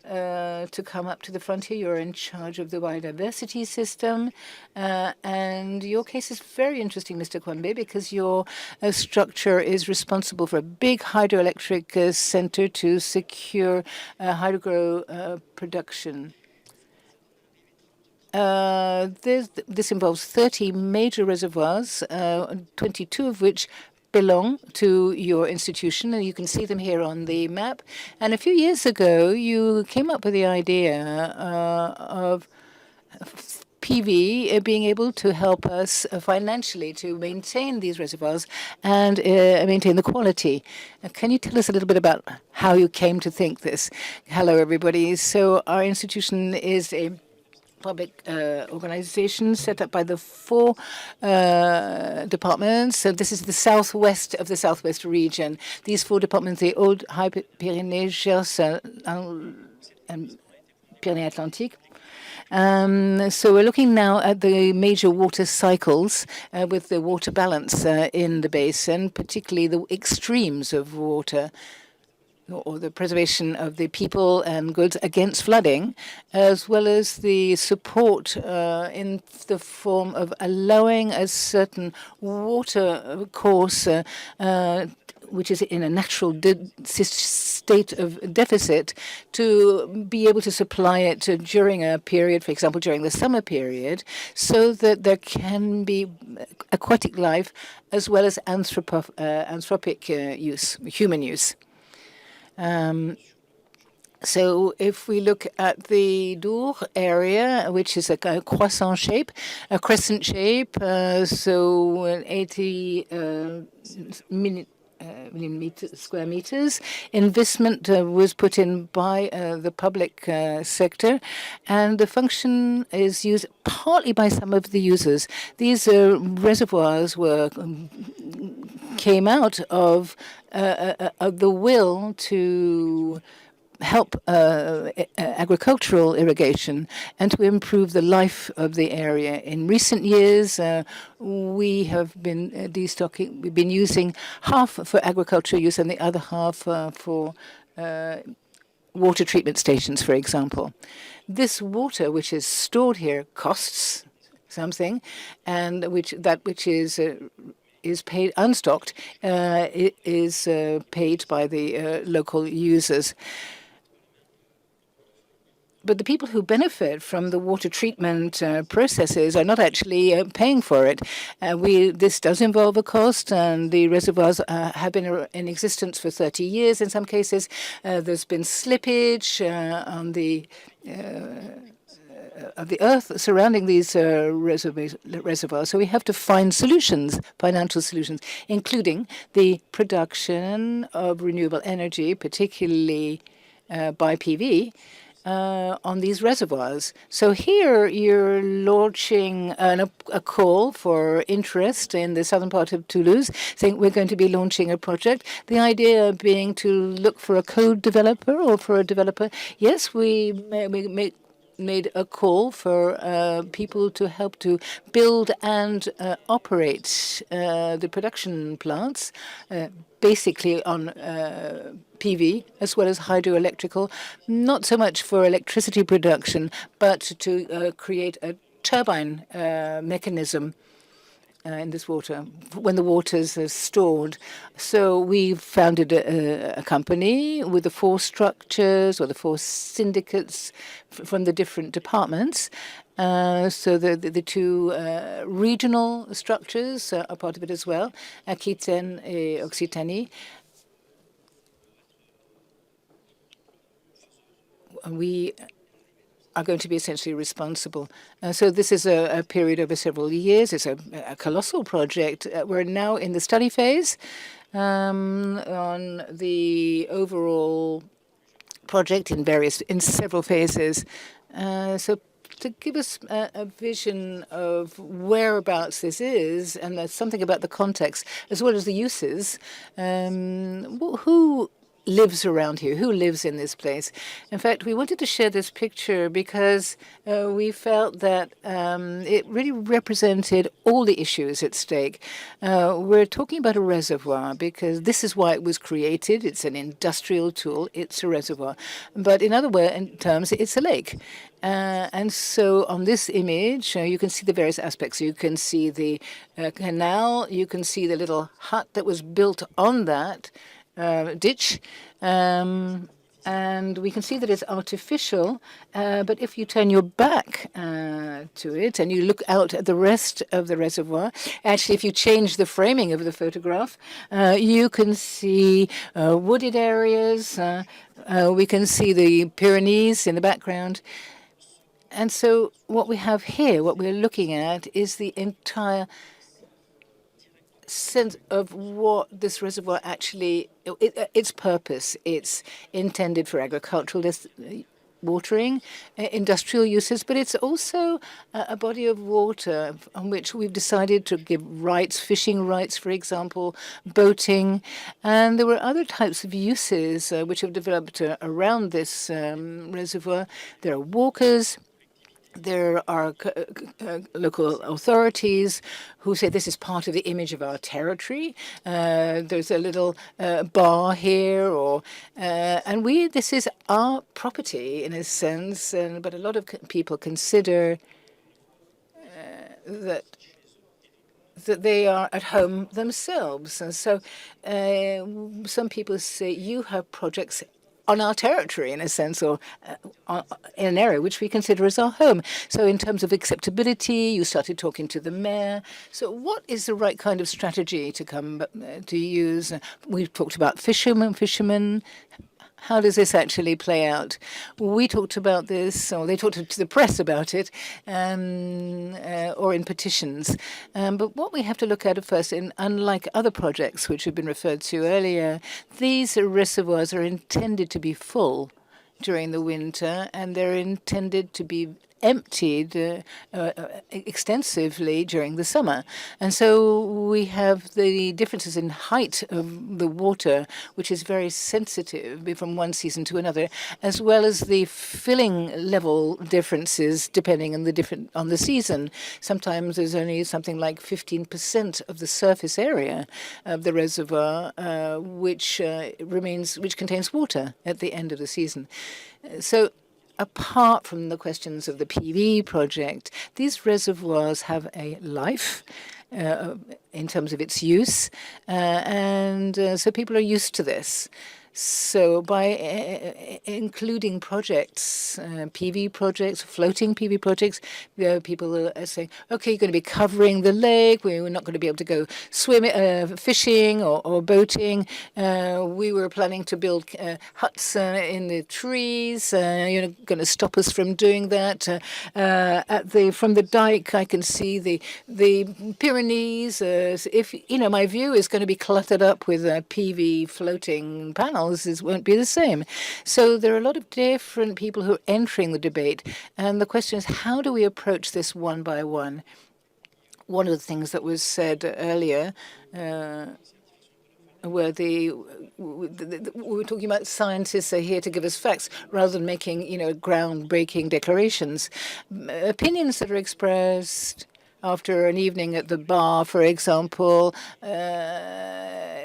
to come up to the front here. You're in charge of the biodiversity system. And your case is very interesting, Mr. Kwambe, because your structure is responsible for a big hydroelectric center to secure hydro production. This involves 30 major reservoirs, 22 of which belong to your institution, and you can see them here on the map. And a few years ago, you came up with the idea of PV being able to help us financially to maintain these reservoirs and maintain the quality. Can you tell us a little bit about how you came to think this? Hello, everybody. So our institution is a public organization set up by the 4 departments. So this is the southwest of the southwest region. These 4 departments, the Hautes-Pyrénées, Gers, and Pyrénées-Atlantiques. So we're looking now at the major water cycles with the water balance in the basin, particularly the extremes of water, or the preservation of the people and goods against flooding, as well as the support in the form of allowing a certain water course which is in a natural state of deficit, to be able to supply it during a period, for example, during the summer period, so that there can be aquatic life as well as anthropic use, human use. So if we look at the Dour area, which is a croissant shape, a crescent shape, so 80 square meters. Investment was put in by the public sector, and the function is used partly by some of the users. These reservoirs came out of the will to help agricultural irrigation and to improve the life of the area. In recent years, we have been destocking. We've been using half for agricultural use and the other half for water treatment stations, for example. This water, which is stored here, costs something, and which is paid unstocked, is paid by the local users. But the people who benefit from the water treatment processes are not actually paying for it. This does involve a cost, and the reservoirs have been in existence for 30 years. In some cases, there's been slippage of the earth surrounding these reservoirs. So we have to find solutions, financial solutions, including the production of renewable energy, particularly by PV, on these reservoirs. So here you're launching a call for interest in the southern part of Toulouse, saying we're going to be launching a project. The idea being to look for a co-developer or for a developer. Yes, we made a call for people to help to build and operate the production plants, basically on PV as well as hydroelectrical, not so much for electricity production, but to create a turbine mechanism in this water when the waters are stored. So we founded a company with the 4 structures or the 4 syndicates from the different departments. So the 2 regional structures are part of it as well, Aquitaine and Occitanie. We are going to be essentially responsible. So this is a period over several years. It's a colossal project. We're now in the study phase on the overall project in several phases. So to give us a vision of whereabouts this is, and there's something about the context as well as the uses, who lives around here, who lives in this place. In fact, we wanted to share this picture because we felt that it really represented all the issues at stake. We're talking about a reservoir because this is why it was created. It's an industrial tool. It's a reservoir. But in other terms, it's a lake. And so on this image, you can see the various aspects. You can see the canal. You can see the little hut that was built on that ditch, and we can see that it's artificial, but if you turn your back to it and you look out at the rest of the reservoir, actually if you change the framing of the photograph, you can see wooded areas, we can see the Pyrenees in the background. And so what we have here, what we're looking at, is the entire sense of what this reservoir actually, its purpose. It's intended for agricultural watering, industrial uses, but it's also a body of water on which we've decided to give rights, fishing rights, for example, boating. And there were other types of uses which have developed around this reservoir. There are walkers. There are local authorities who say this is part of the image of our territory. There's a little bar here, and this is our property in a sense. But a lot of people consider that they are at home themselves, and so some people say you have projects on our territory, in a sense, or in an area which we consider as our home. So in terms of acceptability, you started talking to the mayor. So what is the right kind of strategy to use? We've talked about fishermen. How does this actually play out? We talked about this, or they talked to the press about it, or in petitions. But what we have to look at first, unlike other projects which have been referred to earlier, these reservoirs are intended to be full during the winter, and they're intended to be emptied extensively during the summer. And so we have the differences in height of the water, which is very sensitive from one season to another, as well as the filling level differences depending on the season. Sometimes there's only something like 15% of the surface area of the reservoir which contains water at the end of the season. So apart from the questions of the PV project, these reservoirs have a life in terms of its use, and so people are used to this. So by including projects, PV projects, floating PV projects, people are saying, okay, you're going to be covering the lake. We're not going to be able to go swimming, fishing or boating. We were planning to build huts in the trees. You're going to stop us from doing that. From the dike, I can see the Pyrenees. If my view is going to be cluttered up with PV floating panels, it won't be the same. So there are a lot of different people who are entering the debate. And the question is, how do we approach this one by one? One of the things that was said earlier where we were talking about scientists are here to give us facts rather than making, groundbreaking declarations. Opinions that are expressed after an evening at the bar, for example,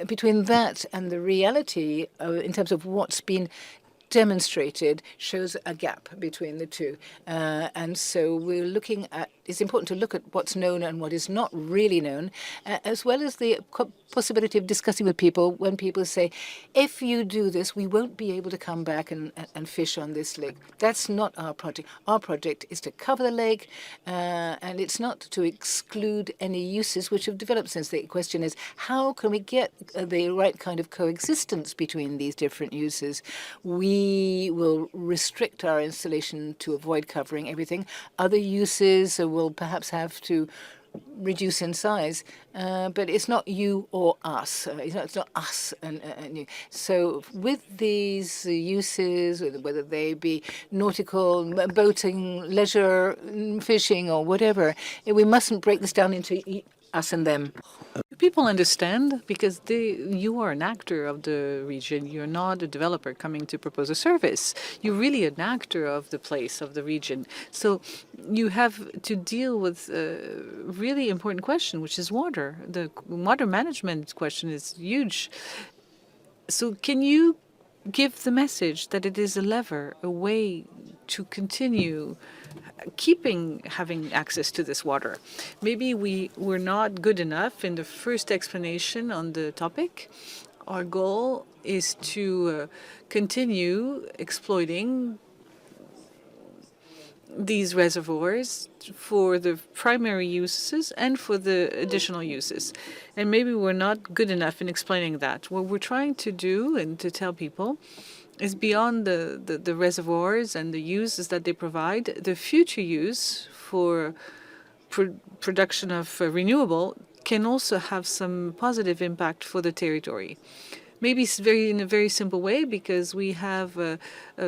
between that and the reality in terms of what's been demonstrated shows a gap between the two. And so we're looking at, it's important to look at what's known and what is not really known, as well as the possibility of discussing with people when people say, if you do this, we won't be able to come back and fish on this lake. That's not our project. Our project is to cover the lake, and it's not to exclude any uses which have developed since. The question is, how can we get the right kind of coexistence between these different uses? We will restrict our installation to avoid covering everything. Other uses will perhaps have to reduce in size, but it's not you or us. It's not us and you. So with these uses, whether they be nautical, boating, leisure, fishing, or whatever, we mustn't break this down into us and them. People understand because you are an actor of the region. You're not a developer coming to propose a service. You're really an actor of the place, of the region. So you have to deal with a really important question, which is water. The water management question is huge. So can you give the message that it is a lever, a way to continue having access to this water? Maybe we were not good enough in the first explanation on the topic. Our goal is to continue exploiting these reservoirs for the primary uses and for the additional uses. And maybe we're not good enough in explaining that. What we're trying to do and to tell people is beyond the reservoirs and the uses that they provide, the future use for production of renewable can also have some positive impact for the territory. Maybe it's in a very simple way, because we have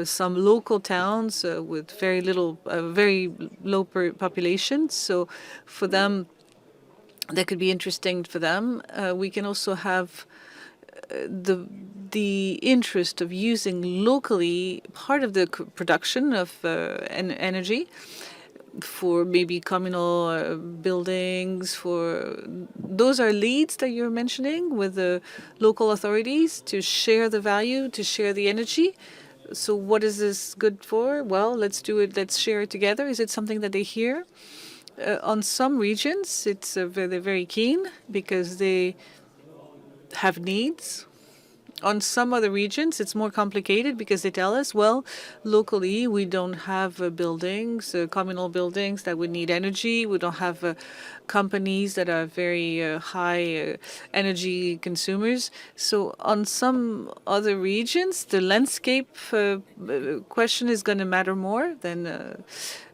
some local towns with very low population. So for them, that could be interesting for them. We can also have the interest of using locally part of the production of energy for maybe communal buildings. Those are leads that you're mentioning with the local authorities to share the value, to share the energy. So what is this good for? Well, let's do it. Let's share it together. Is it something that they hear? On some regions, they're very keen because they have needs On some other regions, it's more complicated because they tell us, well, locally, we don't have buildings, communal buildings that would need energy. We don't have companies that are very high energy consumers. So on some other regions, the landscape question is going to matter more than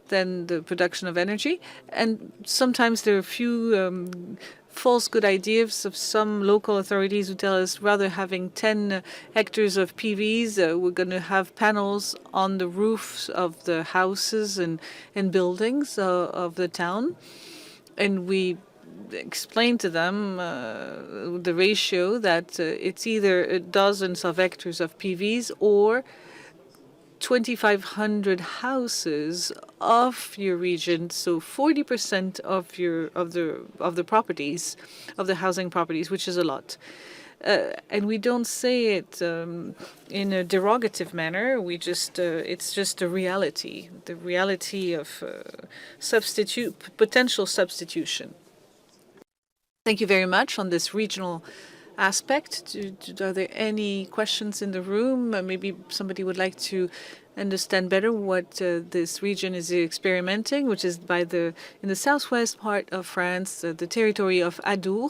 the production of energy. And sometimes there are a few false good ideas of some local authorities who tell us rather having 10 hectares of PVs, we're going to have panels on the roofs of the houses and buildings of the town. And we explain to them the ratio that it's either dozens of hectares of PVs or 2,500 houses of your region, so 40% of the properties, of the housing properties, which is a lot. And we don't say it in a derogative manner. We just it's just a reality, the reality of potential substitution. Thank you very much on this regional aspect. Are there any questions in the room? Maybe somebody would like to understand better what this region is experimenting, which is in the southwest part of France, the territory of Adour.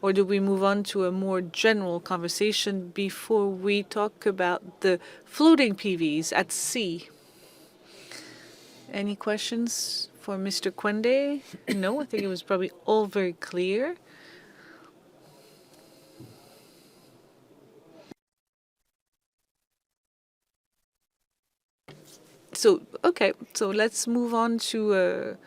Or do we move on to a more general conversation before we talk about the floating PVs at sea? Any questions for Mr. Kwende? No, I think it was probably all very clear. So, okay, so let's move on to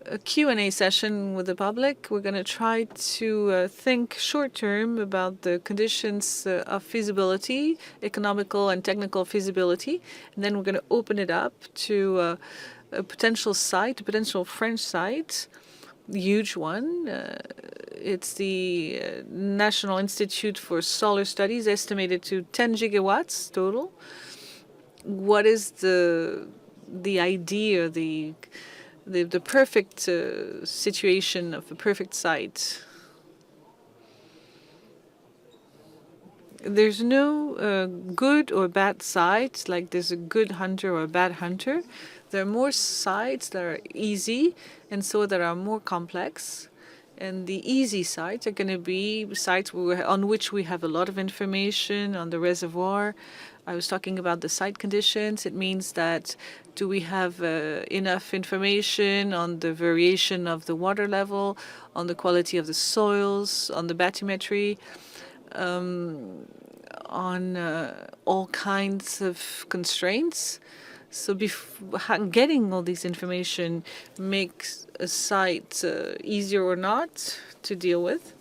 a Q&A session with the public. We're going to try to think short-term about the conditions of feasibility, economical and technical feasibility, and then we're going to open it up to a potential site, a potential French site, huge one. It's the National Institute for Solar Studies, estimated to 10 gigawatts total. What is the idea, the perfect situation of the perfect site? There's no good or bad site, like there's a good hunter or a bad hunter. There are more sites that are easy and so that are more complex. And the easy sites are going to be sites on which we have a lot of information on the reservoir. I was talking about the site conditions. It means that do we have enough information on the variation of the water level, on the quality of the soils, on the bathymetry, on all kinds of constraints. So getting all these information makes a site easier or not to deal with.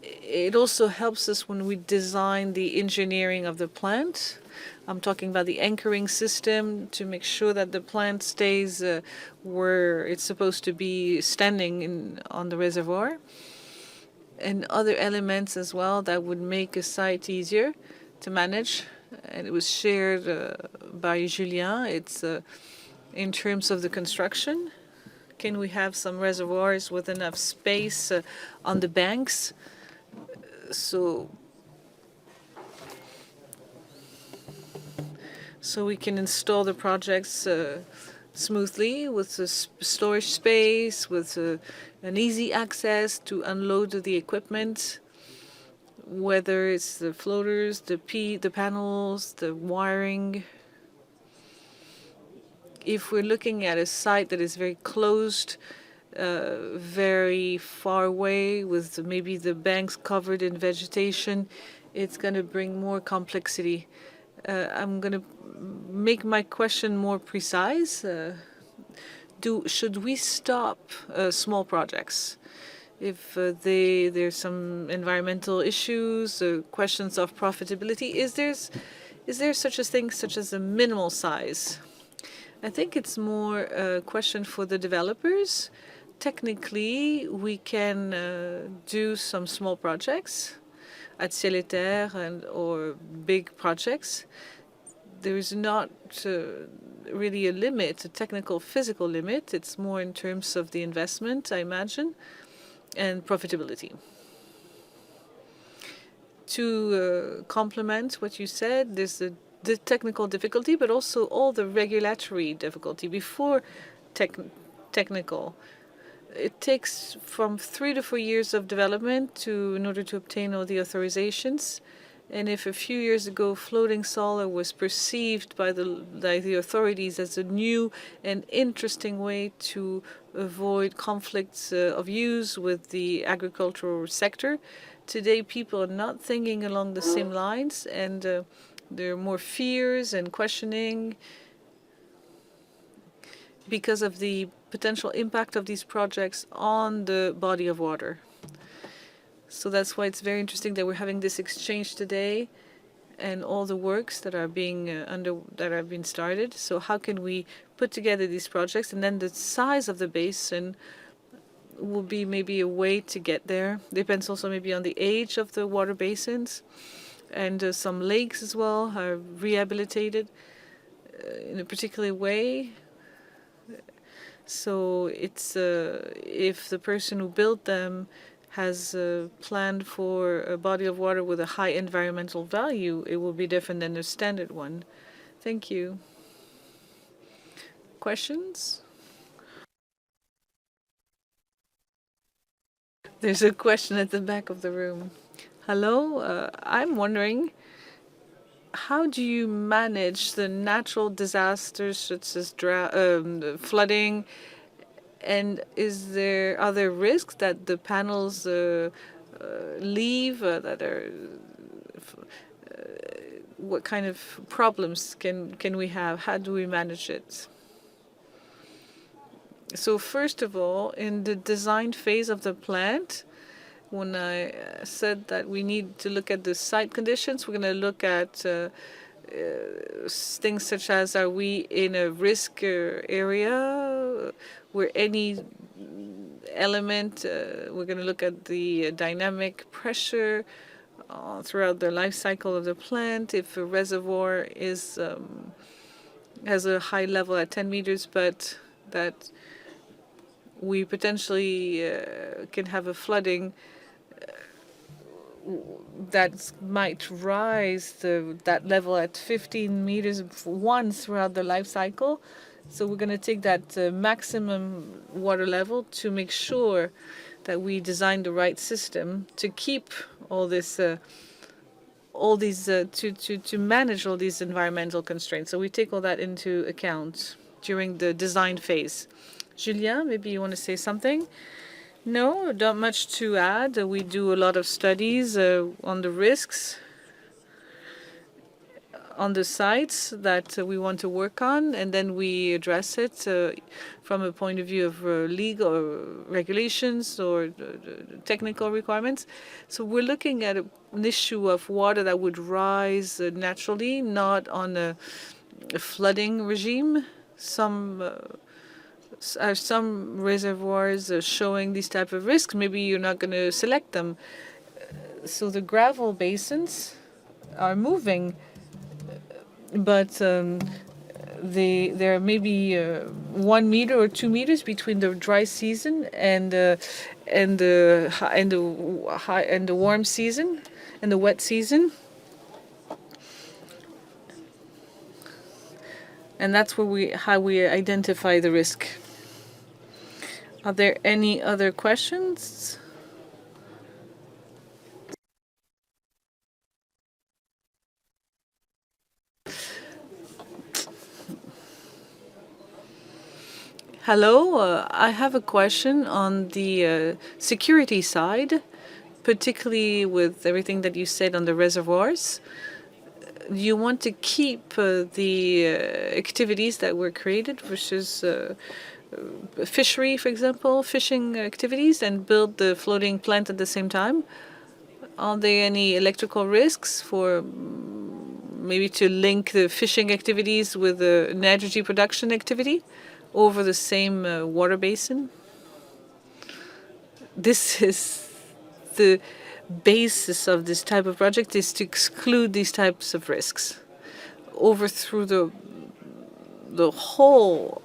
It also helps us when we design the engineering of the plant. I'm talking about the anchoring system to make sure that the plant stays where it's supposed to be standing on the reservoir. And other elements as well that would make a site easier to manage. And it was shared by Julien. It's in terms of the construction. Can we have some reservoirs with enough space on the banks? So we can install the projects smoothly with the storage space, with an easy access to unload the equipment, whether it's the floaters, the panels, the wiring. If we're looking at a site that is very closed, very far away, with maybe the banks covered in vegetation, it's going to bring more complexity. I'm going to make my question more precise. Should we stop small projects if there's some environmental issues, questions of profitability? Is there such a thing such as a minimal size? I think it's more a question for the developers. Technically, we can do some small projects at CIEL et TERRE or big projects. There is not really a limit, a technical, physical limit. It's more in terms of the investment, I imagine, and profitability. To complement what you said, there's the technical difficulty, but also all the regulatory difficulty. Before technical, it takes from 3 to 4 years of development in order to obtain all the authorizations. And if a few years ago floating solar was perceived by the authorities as a new and interesting way to avoid conflicts of use with the agricultural sector, today people are not thinking along the same lines, and there are more fears and questioning because of the potential impact of these projects on the body of water. So that's why it's very interesting that we're having this exchange today and all the works that are being started. So how can we put together these projects? And then the size of the basin will be maybe a way to get there. Depends also maybe on the age of the water basins. And some lakes as well are rehabilitated in a particular way. So it's if the person who built them has planned for a body of water with a high environmental value, it will be different than the standard one. Thank you. Questions? There's a question at the back of the room. Hello, I'm wondering, how do you manage the natural disasters such as flooding? And are there risks that the panels leave? What kind of problems can we have? How do we manage it? So first of all, in the design phase of the plant, when I said that we need to look at the site conditions, we're going to look at things such as, are we in a risk area where any element, we're going to look at the dynamic pressure throughout the life cycle of the plant. If a reservoir has a high level at 10 meters, but that we potentially can have a flooding that might rise that level at 15 meters once throughout the life cycle. So we're going to take that maximum water level to make sure that we design the right system to keep all these to manage all these environmental constraints. So we take all that into account during the design phase. Julien, maybe you want to say something? No, not much to add. We do a lot of studies on the risks on the sites that we want to work on, and then we address it from a point of view of legal regulations or technical requirements. So we're looking at an issue of water that would rise naturally, not on a flooding regime. Some reservoirs showing these type of risks. Maybe you're not going to select them. So the gravel basins are moving, but there may be 1 meter or 2 meters between the dry season and the warm season and the wet season. And that's how we identify the risk. Are there any other questions? Hello, I have a question on the security side, particularly with everything that you said on the reservoirs. You want to keep the activities that were created versus fishery, for example, fishing activities, and build the floating plant at the same time. Are there any electrical risks for maybe to link the fishing activities with an energy production activity over the same water basin? This is the basis of this type of project, is to exclude these types of risks over through the whole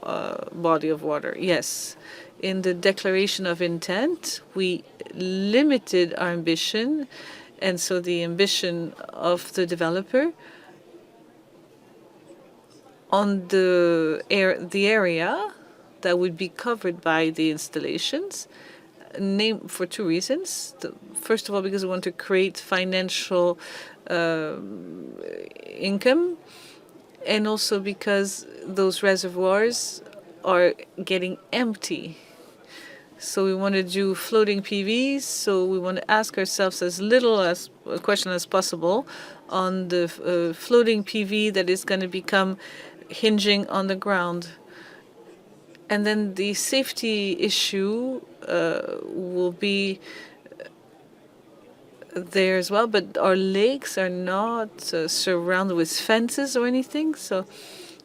body of water. Yes, in the declaration of intent, we limited our ambition And so the ambition of the developer on the area that would be covered by the installations, for two reasons. First of all, because we want to create financial income, and also because those reservoirs are getting empty. So we want to do floating PVs. So we want to ask ourselves as little as a question as possible on the floating PV that is going to become hinging on the ground. And then the safety issue will be there as well. But our lakes are not surrounded with fences or anything. So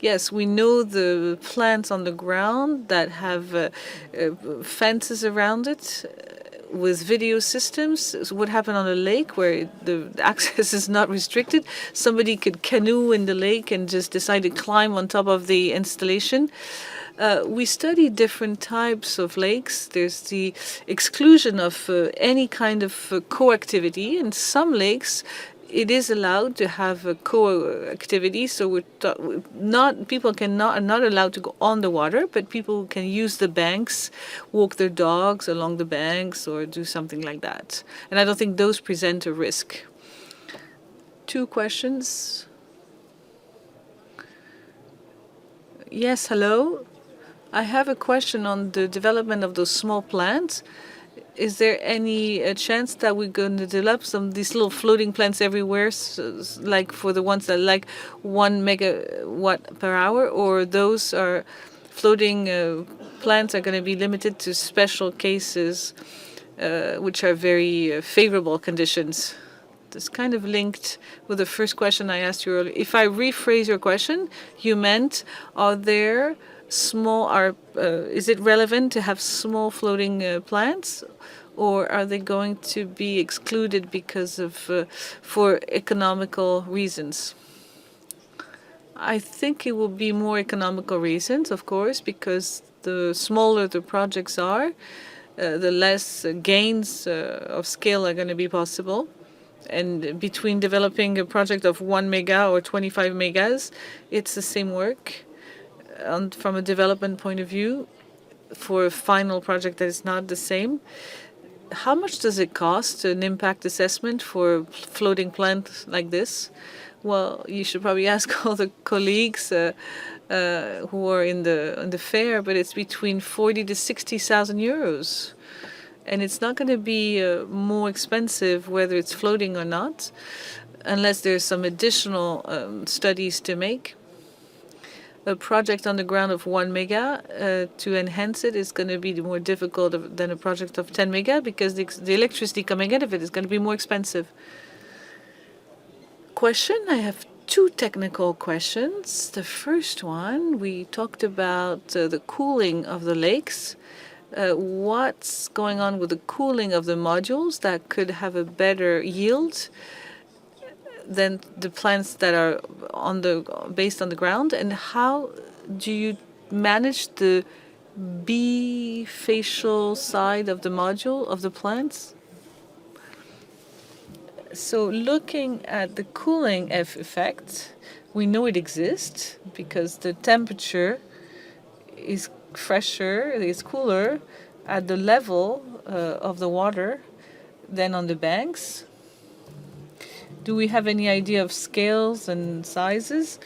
yes, we know the plants on the ground that have fences around it with video systems. So what happened on a lake where the access is not restricted? Somebody could canoe in the lake and just decide to climb on top of the installation. We study different types of lakes. There's the exclusion of any kind of coactivity. In some lakes, it is allowed to have a coactivity, so people are not allowed to go on the water, but people can use the banks, walk their dogs along the banks, or do something like that. And I don't think those present a risk. Two questions. Yes, hello. I have a question on the development of those small plants. Is there any chance that we're going to develop some of these little floating plants everywhere, like for the ones that like 1 megawatt per hour, or those are floating plants are going to be limited to special cases, which are very favorable conditions? It's kind of linked with the first question I asked you earlier. If I rephrase your question, you meant, is it relevant to have small floating plants, or are they going to be excluded because of for economical reasons? I think it will be more economical reasons, of course, because the smaller the projects are, the less gains of scale are going to be possible. And between developing a project of 1 mega or 25 megas, it's the same work. And from a development point of view, for a final project that is not the same, how much does it cost, an impact assessment for a floating plant like this? Well, you should probably ask all the colleagues who are in the fair, but it's between 40 to 60,000 euros. And it's not going to be more expensive whether it's floating or not, unless there's some additional studies to make. A project on the ground of 1 mega, to enhance it is going to be more difficult than a project of 10 mega, because the electricity coming out of it is going to be more expensive. I have two technical questions. The first one, we talked about the cooling of the lakes. What's going on with the cooling of the modules that could have a better yield than the plants that are based on the ground? And how do you manage the bifacial side of the module of the plants? So looking at the cooling effect, we know it exists because the temperature is fresher, is cooler at the level of the water than on the banks. Do we have any idea of scales and sizes?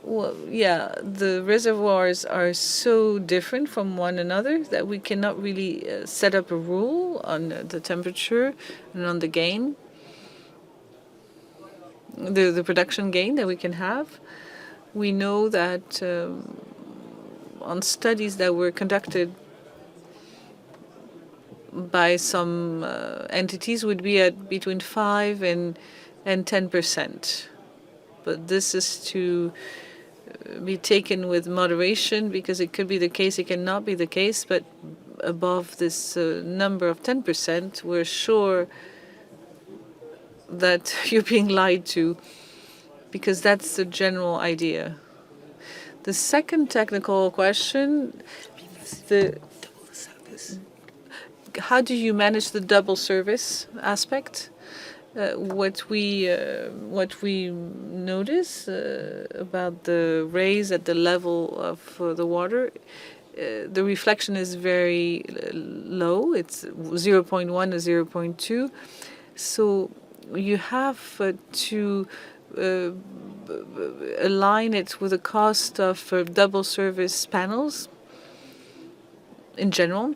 Well, yeah, the reservoirs are so different from one another that we cannot really set up a rule on the temperature and on the gain, the production gain that we can have. We know that on studies that were conducted by some entities would be at between 5 and 10%. But this is to be taken with moderation, because it could be the case, it cannot be the case, but above this number of 10%, we're sure that you're being lied to, because that's the general idea. The second technical question, how do you manage the double service aspect? what we notice about the raise at the level of the water, the reflection is very low. It's 0.1 to 0.2. So you have to align it with the cost of double service panels in general.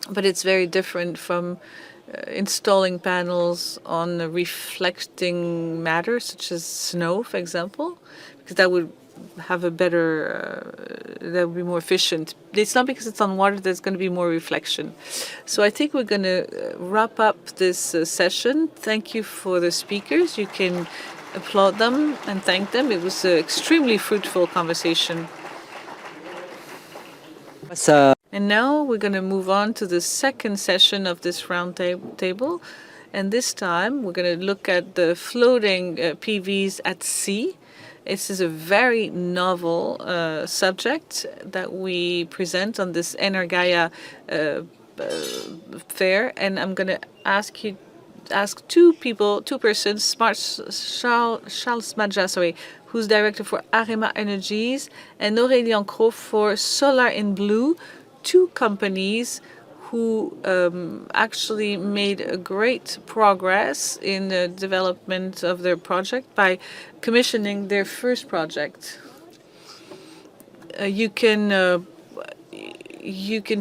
But it's very different from installing panels on reflecting matter, such as snow, for example, because that would have a better, that would be more efficient. It's not because it's on water there's going to be more reflection. So I think we're going to wrap up this session. Thank you for the speakers. You can applaud them and thank them. It was an extremely fruitful conversation. And now we're going to move on to the second session of this round table. And this time we're going to look at the floating PVs at sea. This is a very novel subject that we present on this Energaia fair. And I'm going to ask two persons, Charles Madja, who's director for Arema Energies, and Aurélien Cros for Solar in Blue, two companies who actually made a great progress in the development of their project by commissioning their first project. You can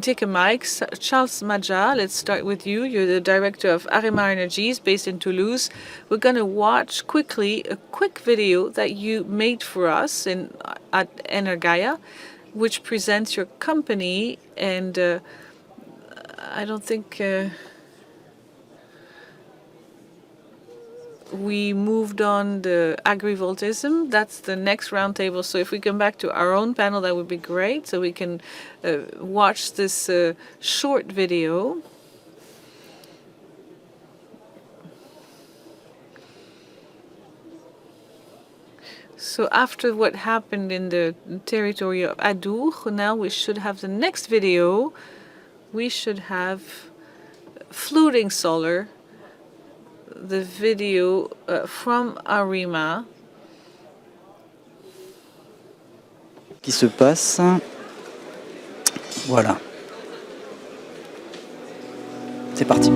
take a mic. Charles Madja, let's start with you. You're the director of Arema Energies based in Toulouse. We're going to watch quickly a quick video that you made for us at Energaia, which presents your company. And I don't think we moved on the agrivoltaism. That's the next roundtable. So if we come back to our own panel, that would be great. So we can watch this short video. So after what happened in the territory of Adour, now we should have the next video. We should have floating solar, the video from Arema. Qui se passe. Voilà. C'est parti.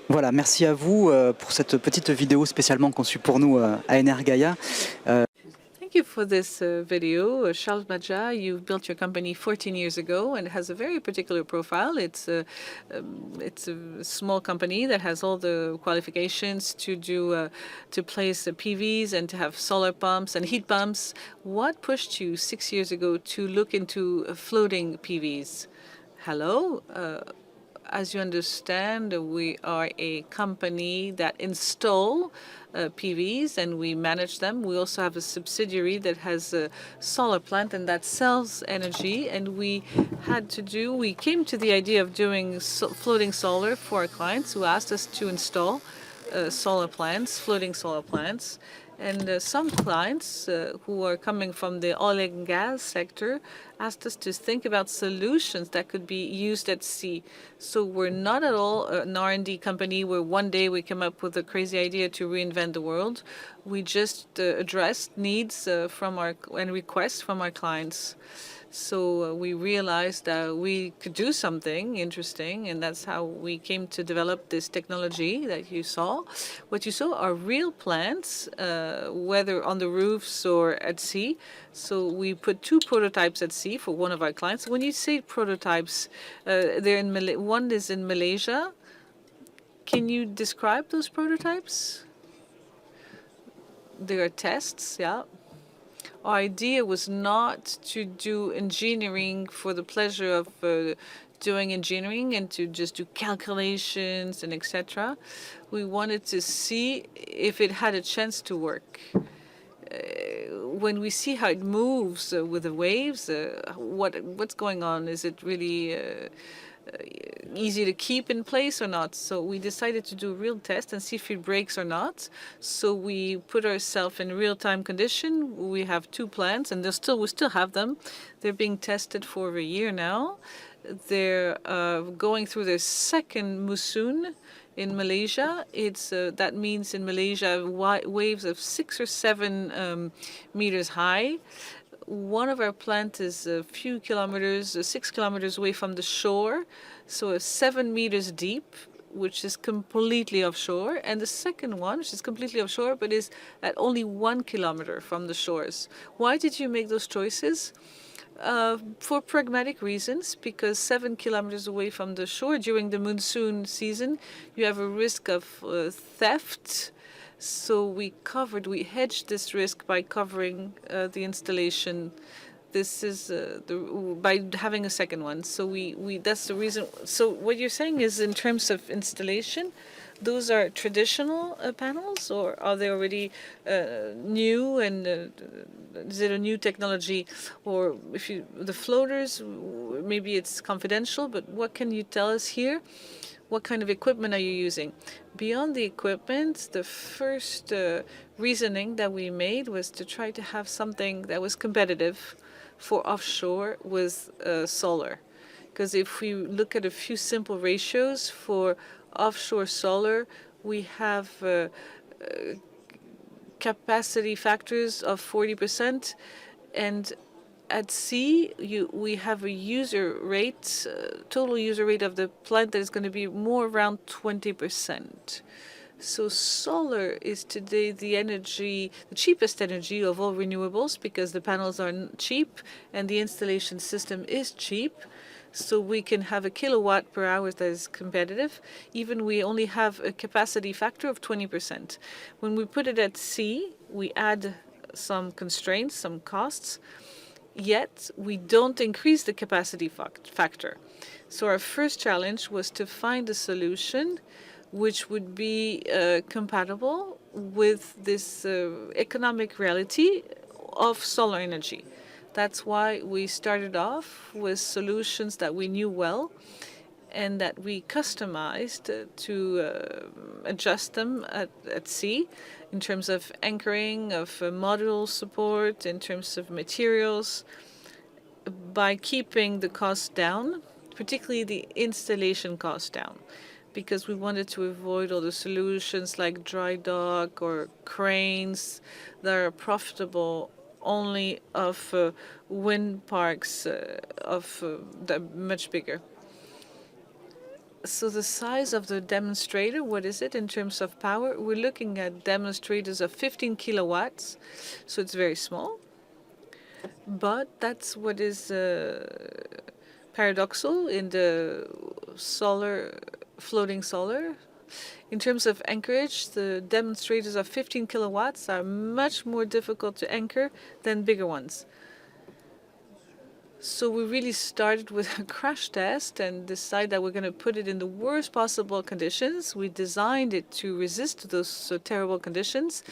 Voilà, merci à vous pour cette petite vidéo spécialement conçue pour nous à Energaia. Thank you for this video. Charles Madja, you built your company 14 years ago and it has a very particular profile. It's a small company that has all the qualifications to place the PVs and to have solar pumps and heat pumps. What pushed you 6 years ago to look into floating PVs? Hello, As you understand, we are a company that install PVs and we manage them. We also have a subsidiary that has a solar plant and that sells energy. And we came to the idea of doing floating solar for our clients who asked us to install solar plants, floating solar plants. And some clients who are coming from the oil and gas sector asked us to think about solutions that could be used at sea. So we're not at all an R&D company where one day we come up with a crazy idea to reinvent the world. We just address needs and requests from our clients. So we realized that we could do something interesting, and that's how we came to develop this technology that you saw. What you saw are real plants, whether on the roofs or at sea. So we put 2 prototypes at sea for one of our clients. When you say prototypes, one is in Malaysia. Can you describe those prototypes? They are tests, yeah. Our idea was not to do engineering for the pleasure of doing engineering and to just do calculations and etc. We wanted to see if it had a chance to work. When we see how it moves with the waves, what's going on? Is it really easy to keep in place or not? So we decided to do a real test and see if it breaks or not. So we put ourselves in real-time condition. We have 2 plants, and we still have them. They're being tested for over a year now. They're going through their second monsoon in Malaysia. That means in Malaysia waves of 6 or 7 meters high. One of our plants is a few kilometers, 6 kilometers away from the shore, so 7 meters deep, which is completely offshore. And the second one, which is completely offshore, but is at only 1 kilometer from the shores. Why did you make those choices? For pragmatic reasons, because 7 kilometers away from the shore during the monsoon season, you have a risk of theft. So we hedged this risk by covering the installation. This is by having a second one. So that's the reason. So what you're saying is, in terms of installation, those are traditional panels, or are they already new? And is it a new technology? Or the floaters, maybe it's confidential, but what can you tell us here? What kind of equipment are you using? Beyond the equipment, the first reasoning that we made was to try to have something that was competitive for offshore with solar. Because if we look at a few simple ratios for offshore solar, we have capacity factors of 40%, and at sea, we have a total user rate of the plant that is going to be more around 20%. So solar is today the cheapest energy of all renewables, because the panels are cheap and the installation system is cheap. So we can have a kilowatt per hour that is competitive. Even we only have a capacity factor of 20%. When we put it at sea, we add some constraints, some costs, yet we don't increase the capacity factor. So our first challenge was to find a solution which would be compatible with this economic reality of solar energy. That's why we started off with solutions that we knew well and that we customized to adjust them at sea, in terms of anchoring, of module support, in terms of materials, by keeping the cost down, particularly the installation cost down, because we wanted to avoid all the solutions like dry dock or cranes that are profitable only of wind parks that much bigger. So the size of the demonstrator, what is it in terms of power? We're looking at demonstrators of 15 kilowatts, so it's very small. But that's what is paradoxal in the floating solar. In terms of anchorage, the demonstrators of 15 kilowatts are much more difficult to anchor than bigger ones. So we really started with a crash test and decided that we're going to put it in the worst possible conditions. We designed it to resist those terrible conditions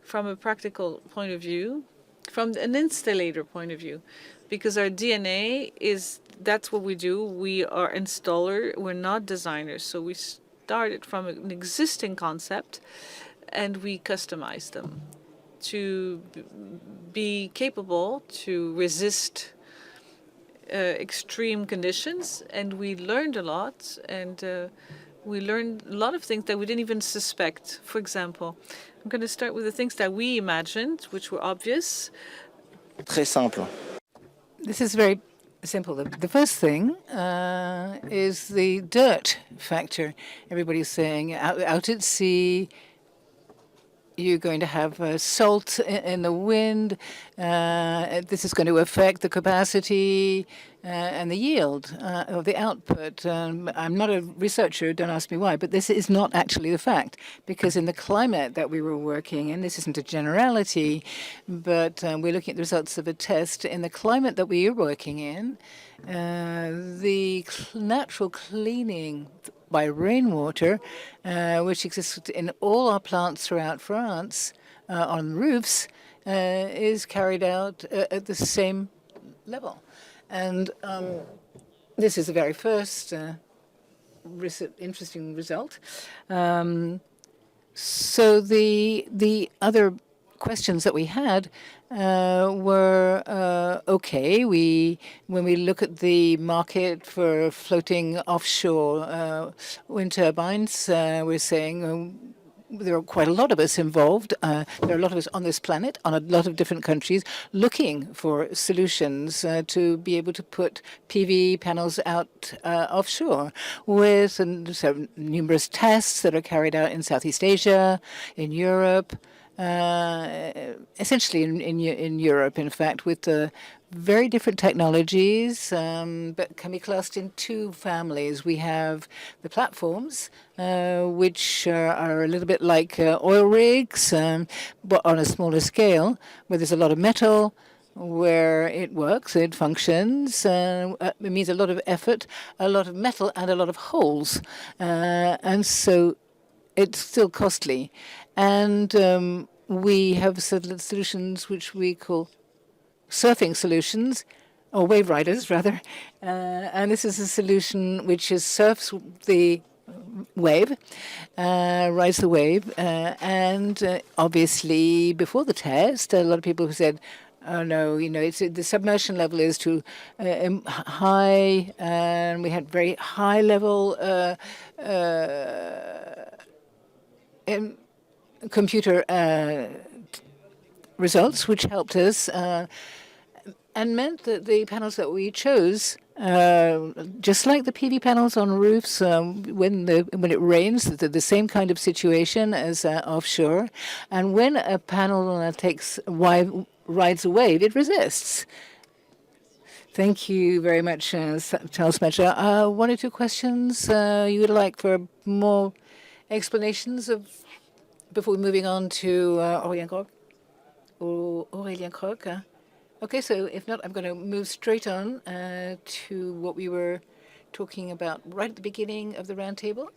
from a practical point of view, from an installer point of view, because our DNA is that's what we do. We are installer, we're not designers. So we started from an existing concept and we customized them to be capable to resist extreme conditions, and we learned a lot, and we learned a lot of things that we didn't even suspect. For example, I'm going to start with the things that we imagined, which were obvious. Très simple. This is very simple. The first thing is the dirt factor. Everybody's saying out at sea, you're going to have salt in the wind. This is going to affect the capacity and the yield of the output. I'm not a researcher, don't ask me why, but this is not actually the fact, because in the climate that we were working in, this isn't a generality, but we're looking at the results of a test. In the climate that we are working in, the natural cleaning by rainwater, which exists in all our plants throughout France on roofs, is carried out at the same level. And this is the very first interesting result. So the other questions that we had were okay. When we look at the market for floating offshore wind turbines, we're saying there are quite a lot of us involved. There are a lot of us on this planet, on a lot of different countries, looking for solutions to be able to put PV panels out offshore, with so numerous tests that are carried out in Southeast Asia, in Europe, essentially in Europe, in fact, with very different technologies, but can be classed in two families. We have the platforms, which are a little bit like oil rigs, but on a smaller scale, where there's a lot of metal, where it works, it functions. It means a lot of effort, a lot of metal, and a lot of holes. And so it's still costly. And we have solutions which we call surfing solutions, or wave riders, rather. And this is a solution which surfs the wave, rides the wave. And obviously, before the test, a lot of people who said, oh, no, it's the submersion level is too high, and we had very high-level computer results, which helped us and meant that the panels that we chose, just like the PV panels on roofs, when it rains, the same kind of situation as offshore. And when a panel rides a wave, it resists. Thank you very much, Charles Metcher. One or two questions you would like for more explanations of before moving on to Aurélien Croc? Okay, so if not, I'm going to move straight on to what we were talking about right at the beginning of the roundtable.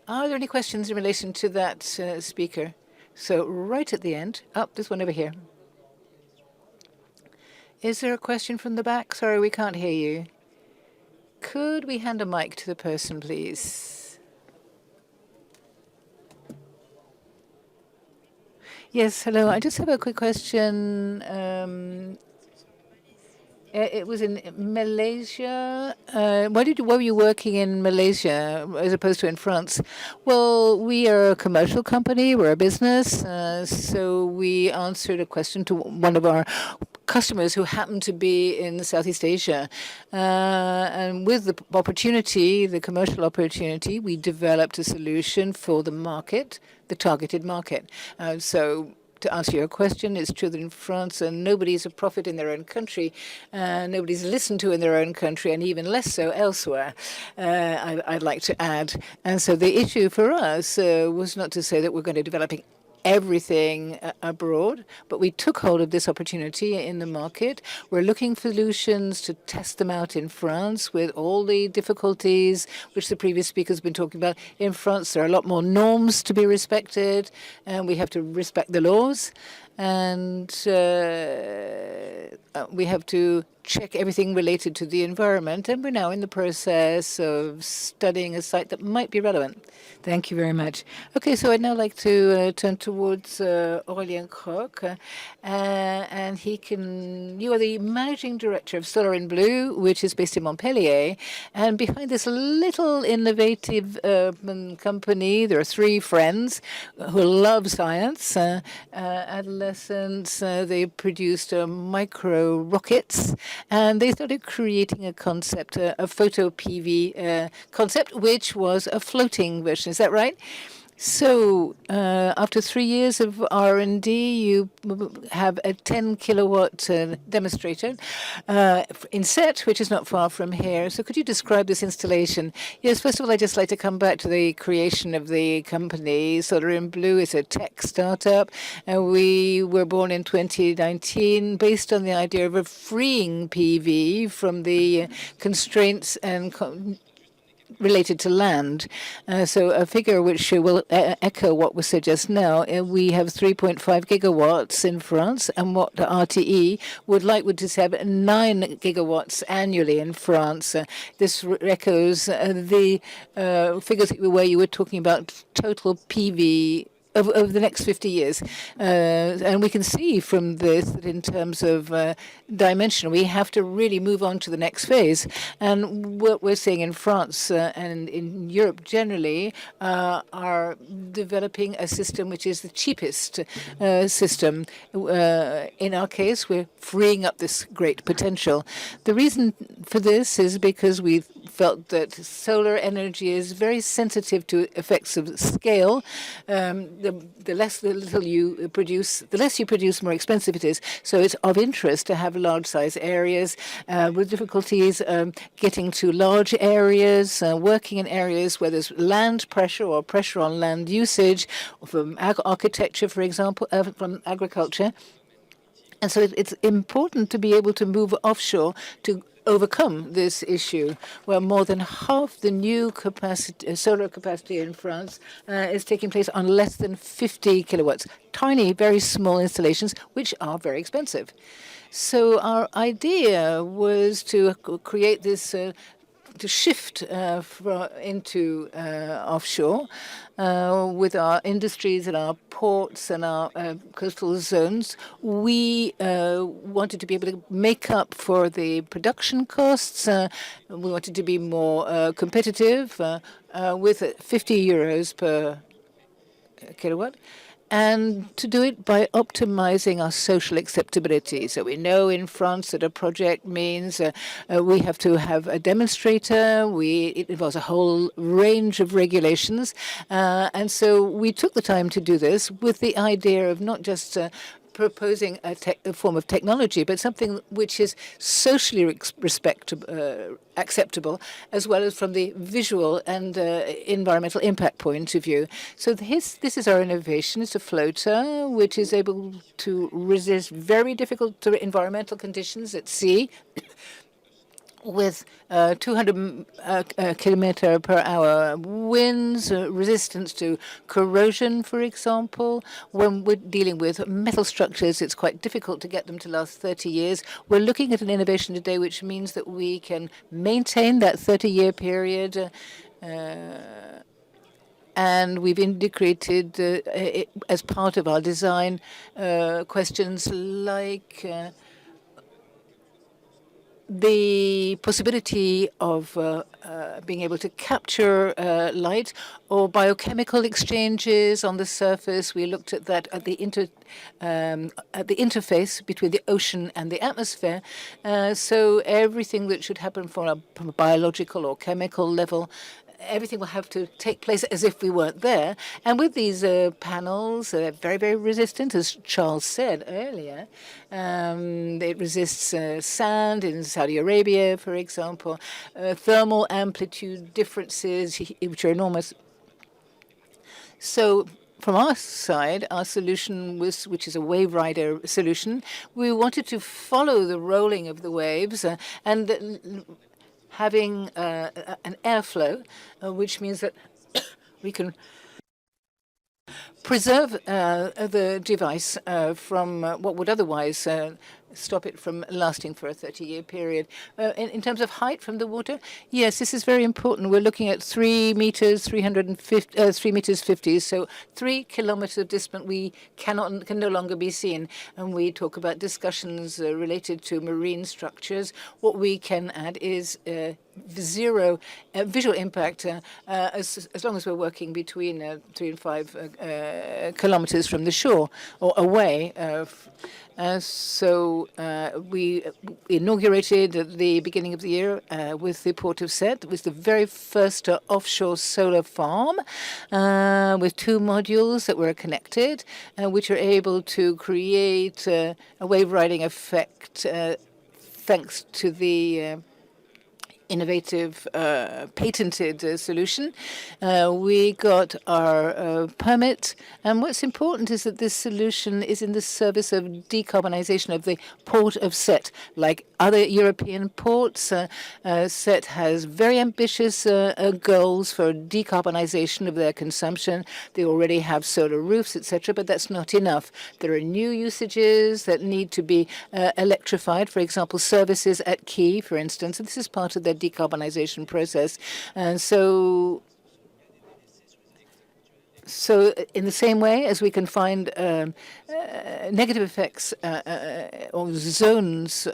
Are there any questions in relation to that speaker? So right at the end. Oh, there's one over here. Is there a question from the back? Sorry, we can't hear you. Could we hand a mic to the person, please? Yes, hello. I just have a quick question. It was in Malaysia. Why were you working in Malaysia as opposed to in France? Well, we are a commercial company. We're a business. So we answered a question to one of our customers who happened to be in Southeast Asia. And with the opportunity, the commercial opportunity, we developed a solution for the market, the targeted market. So to answer your question, it's true that in France, nobody's a prophet in their own country, nobody's listened to in their own country, and even less so elsewhere, I'd like to add. And so the issue for us was not to say that we're going to develop everything abroad, but we took hold of this opportunity in the market. We're looking for solutions to test them out in France with all the difficulties which the previous speaker has been talking about. In France, there are a lot more norms to be respected, and we have to respect the laws, and we have to check everything related to the environment, and we're now in the process of studying a site that might be relevant. Thank you very much. Okay, so I'd now like to turn towards Aurélien Croc, and you are the managing director of Solar in Blue, which is based in Montpellier, and behind this little innovative company, there are three friends who love science. Adolescents, they produced micro rockets, and they started creating a concept, a photo PV concept, which was a floating version. Is that right? So after 3 years of R&D, you have a 10-kilowatt demonstrator in Set, which is not far from here. So could you describe this installation? Yes, first of all, I'd just like to come back to the creation of the company. Solar in Blue is a tech startup. We were born in 2019 based on the idea of freeing PV from the constraints and related to land. So a figure which will echo what was said just now. We have 3.5 gigawatts in France, and what the RTE would just have 9 gigawatts annually in France. This echoes the figures where you were talking about total PV over the next 50 years. And we can see from this that in terms of dimension, we have to really move on to the next phase. And what we're seeing in France and in Europe generally are developing a system which is the cheapest system. In our case, we're freeing up this great potential. The reason for this is because we felt that solar energy is very sensitive to effects of scale. The less you produce, more expensive it is. So it's of interest to have large-size areas with difficulties getting to large areas, working in areas where there's land pressure or pressure on land usage, from architecture, for example, from agriculture. And so it's important to be able to move offshore to overcome this issue, where more than half the new solar capacity in France is taking place on less than 50 kilowatts. Tiny, very small installations, which are very expensive. So our idea was to create this to shift into offshore with our industries and our ports and our coastal zones. We wanted to be able to make up for the production costs. We wanted to be more competitive with 50 euros per kilowatt, and to do it by optimizing our social acceptability. So we know in France that a project means we have to have a demonstrator. It involves a whole range of regulations. And so we took the time to do this with the idea of not just proposing a form of technology, but something which is socially acceptable, as well as from the visual and environmental impact point of view. So this is our innovation. It's a floater which is able to resist very difficult environmental conditions at sea, with 200 kilometer per hour winds, resistance to corrosion, for example. When we're dealing with metal structures, it's quite difficult to get them to last 30 years. We're looking at an innovation today which means that we can maintain that 30-year period. And we've integrated as part of our design questions like the possibility of being able to capture light or biochemical exchanges on the surface. We looked at that at the interface between the ocean and the atmosphere. So everything that should happen from a biological or chemical level, everything will have to take place as if we weren't there. And with these panels, they're very, very resistant, as Charles said earlier. It resists sand in Saudi Arabia, for example, thermal amplitude differences, which are enormous. So from our side, our solution was, which is a wave rider solution, we wanted to follow the rolling of the waves and having an airflow, which means that we can preserve the device from what would otherwise stop it from lasting for a 30-year period. In terms of height from the water, yes, this is very important. We're looking at 3 meters, 3 meters 50, so 3 kilometers distant. We can no longer be seen. And we talk about discussions related to marine structures. What we can add is zero visual impact as long as we're working between 3 and 5 kilometers from the shore or away. So we inaugurated at the beginning of the year with the port of Sète. It was the very first offshore solar farm with 2 modules that were connected, which are able to create a wave riding effect thanks to the innovative patented solution. We got our permit, and what's important is that this solution is in the service of decarbonization of the port of Sète. Like other European ports, Sète has very ambitious goals for decarbonization of their consumption. They already have solar roofs, etc., but that's not enough. There are new usages that need to be electrified, for example, services at quay, for instance, and this is part of their decarbonization process. And so in the same way as we can find negative effects or zones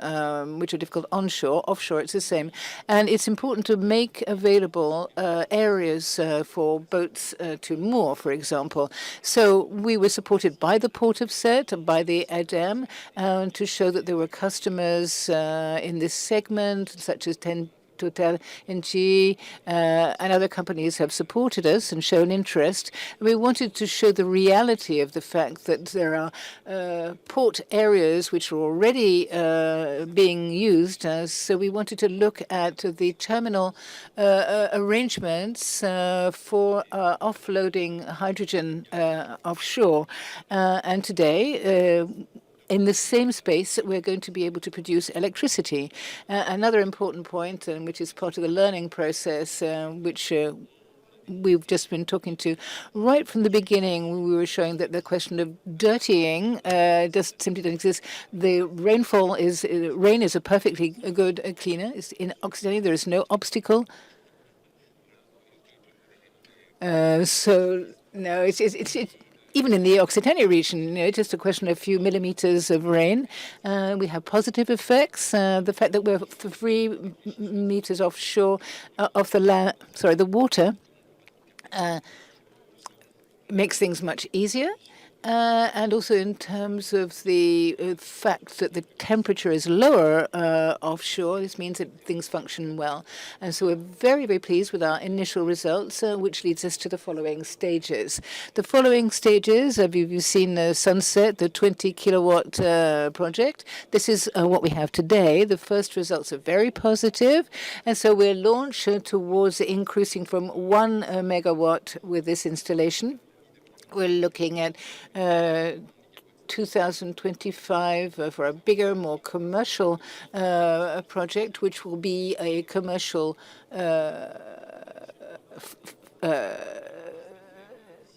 which are difficult onshore, offshore, it's the same. And it's important to make available areas for boats to moor, for example. So we were supported by the Port of Sète, by the ADEME, to show that there were customers in this segment, such as Total, ENGIE, and other companies have supported us and shown interest. We wanted to show the reality of the fact that there are port areas which are already being used. So we wanted to look at the terminal arrangements for offloading hydrogen offshore. And today, in the same space, we're going to be able to produce electricity. Another important point, which is part of the learning process, which we've just been talking to right from the beginning, we were showing that the question of dirtying just simply doesn't exist. The rain is a perfectly good cleaner. It's in Occitanie, there is no obstacle. So no, it's even in the Occitania region, it's just a question of a few millimeters of rain. We have positive effects. The fact that we're 3 meters offshore, off the water, makes things much easier. And also in terms of the fact that the temperature is lower offshore, this means that things function well. And so we're very, very pleased with our initial results, which leads us to the following stages. The following stages, you've seen the Sunset, the 20-kilowatt project. This is what we have today. The first results are very positive. And so we're launched towards increasing from 1 megawatt with this installation. We're looking at 2025 for a bigger, more commercial project, which will be a commercial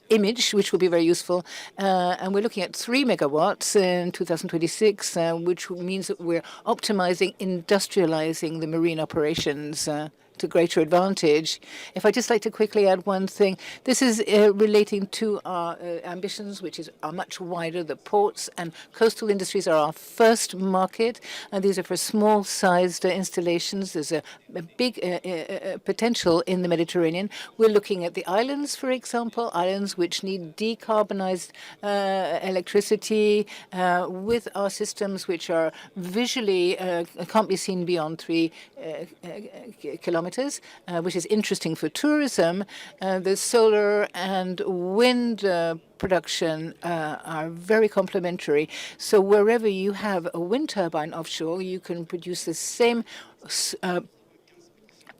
image, which will be very useful. And we're looking at 3 megawatts in 2026, which means that we're optimizing, industrializing the marine operations to greater advantage. If I'd just like to quickly add one thing, this is relating to our ambitions, which are much wider. The ports and coastal industries are our first market, and these are for small-sized installations. There's a big potential in the Mediterranean. We're looking at the islands, for example, islands which need decarbonized electricity with our systems, which are visually can't be seen beyond 3 kilometers. Which is interesting for tourism. The solar and wind production are very complementary. So wherever you have a wind turbine offshore, you can produce the same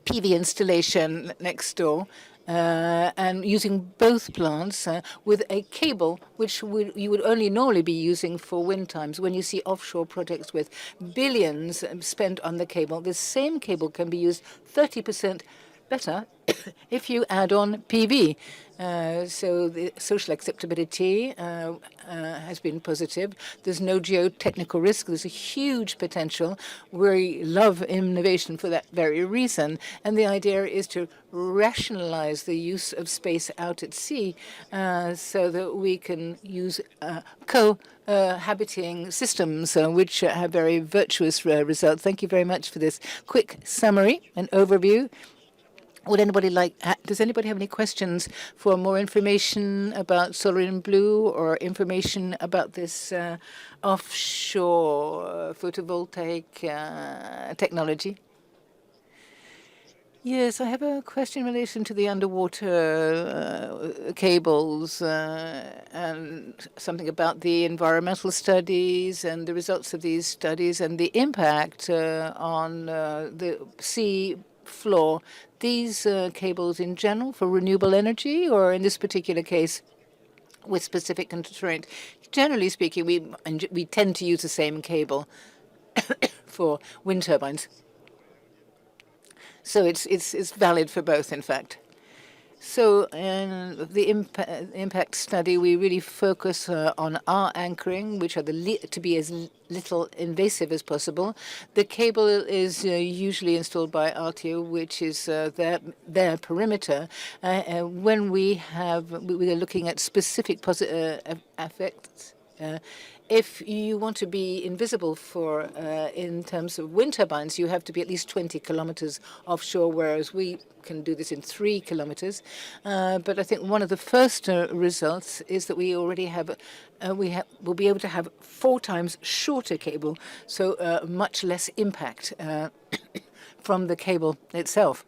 PV installation next door, and using both plants with a cable which you would only normally be using for wind times. When you see offshore projects with billions spent on the cable, the same cable can be used 30% better if you add on PV. So the social acceptability has been positive. There's no geotechnical risk. There's a huge potential. We love innovation for that very reason. And the idea is to rationalize the use of space out at sea so that we can use cohabiting systems which have very virtuous results. Thank you very much for this quick summary and overview. Would anybody does anybody have any questions for more information about Solar in Blue or information about this offshore photovoltaic technology? Yes, I have a question in relation to the underwater cables and something about the environmental studies and the results of these studies and the impact on the sea floor. These cables in general for renewable energy, or in this particular case with specific constraint? Generally speaking, we tend to use the same cable for wind turbines. So it's valid for both, in fact. So in the impact study, we really focus on our anchoring, which are to be as little invasive as possible. The cable is usually installed by RTO, which is their perimeter. When we are looking at specific effects, if you want to be invisible in terms of wind turbines, you have to be at least 20 kilometers offshore, whereas we can do this in 3 kilometers. But I think one of the first results is that we already we'll be able to have 4 times shorter cable, so much less impact from the cable itself.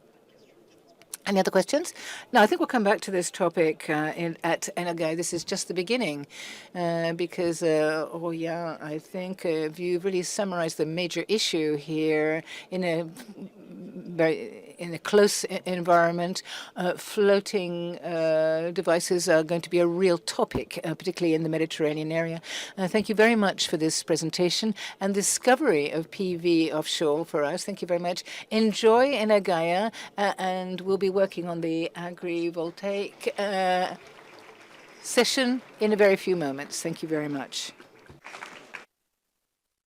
Any other questions? No, I think we'll come back to this topic at EMEA. This is just the beginning because, I think you've really summarized the major issue here in a close environment. Floating devices are going to be a real topic, particularly in the Mediterranean area. Thank you very much for this presentation and discovery of PV offshore for us. Thank you very much. Enjoy EMEA, and we'll be working on the agrivoltaic session in a very few moments. Thank you very much.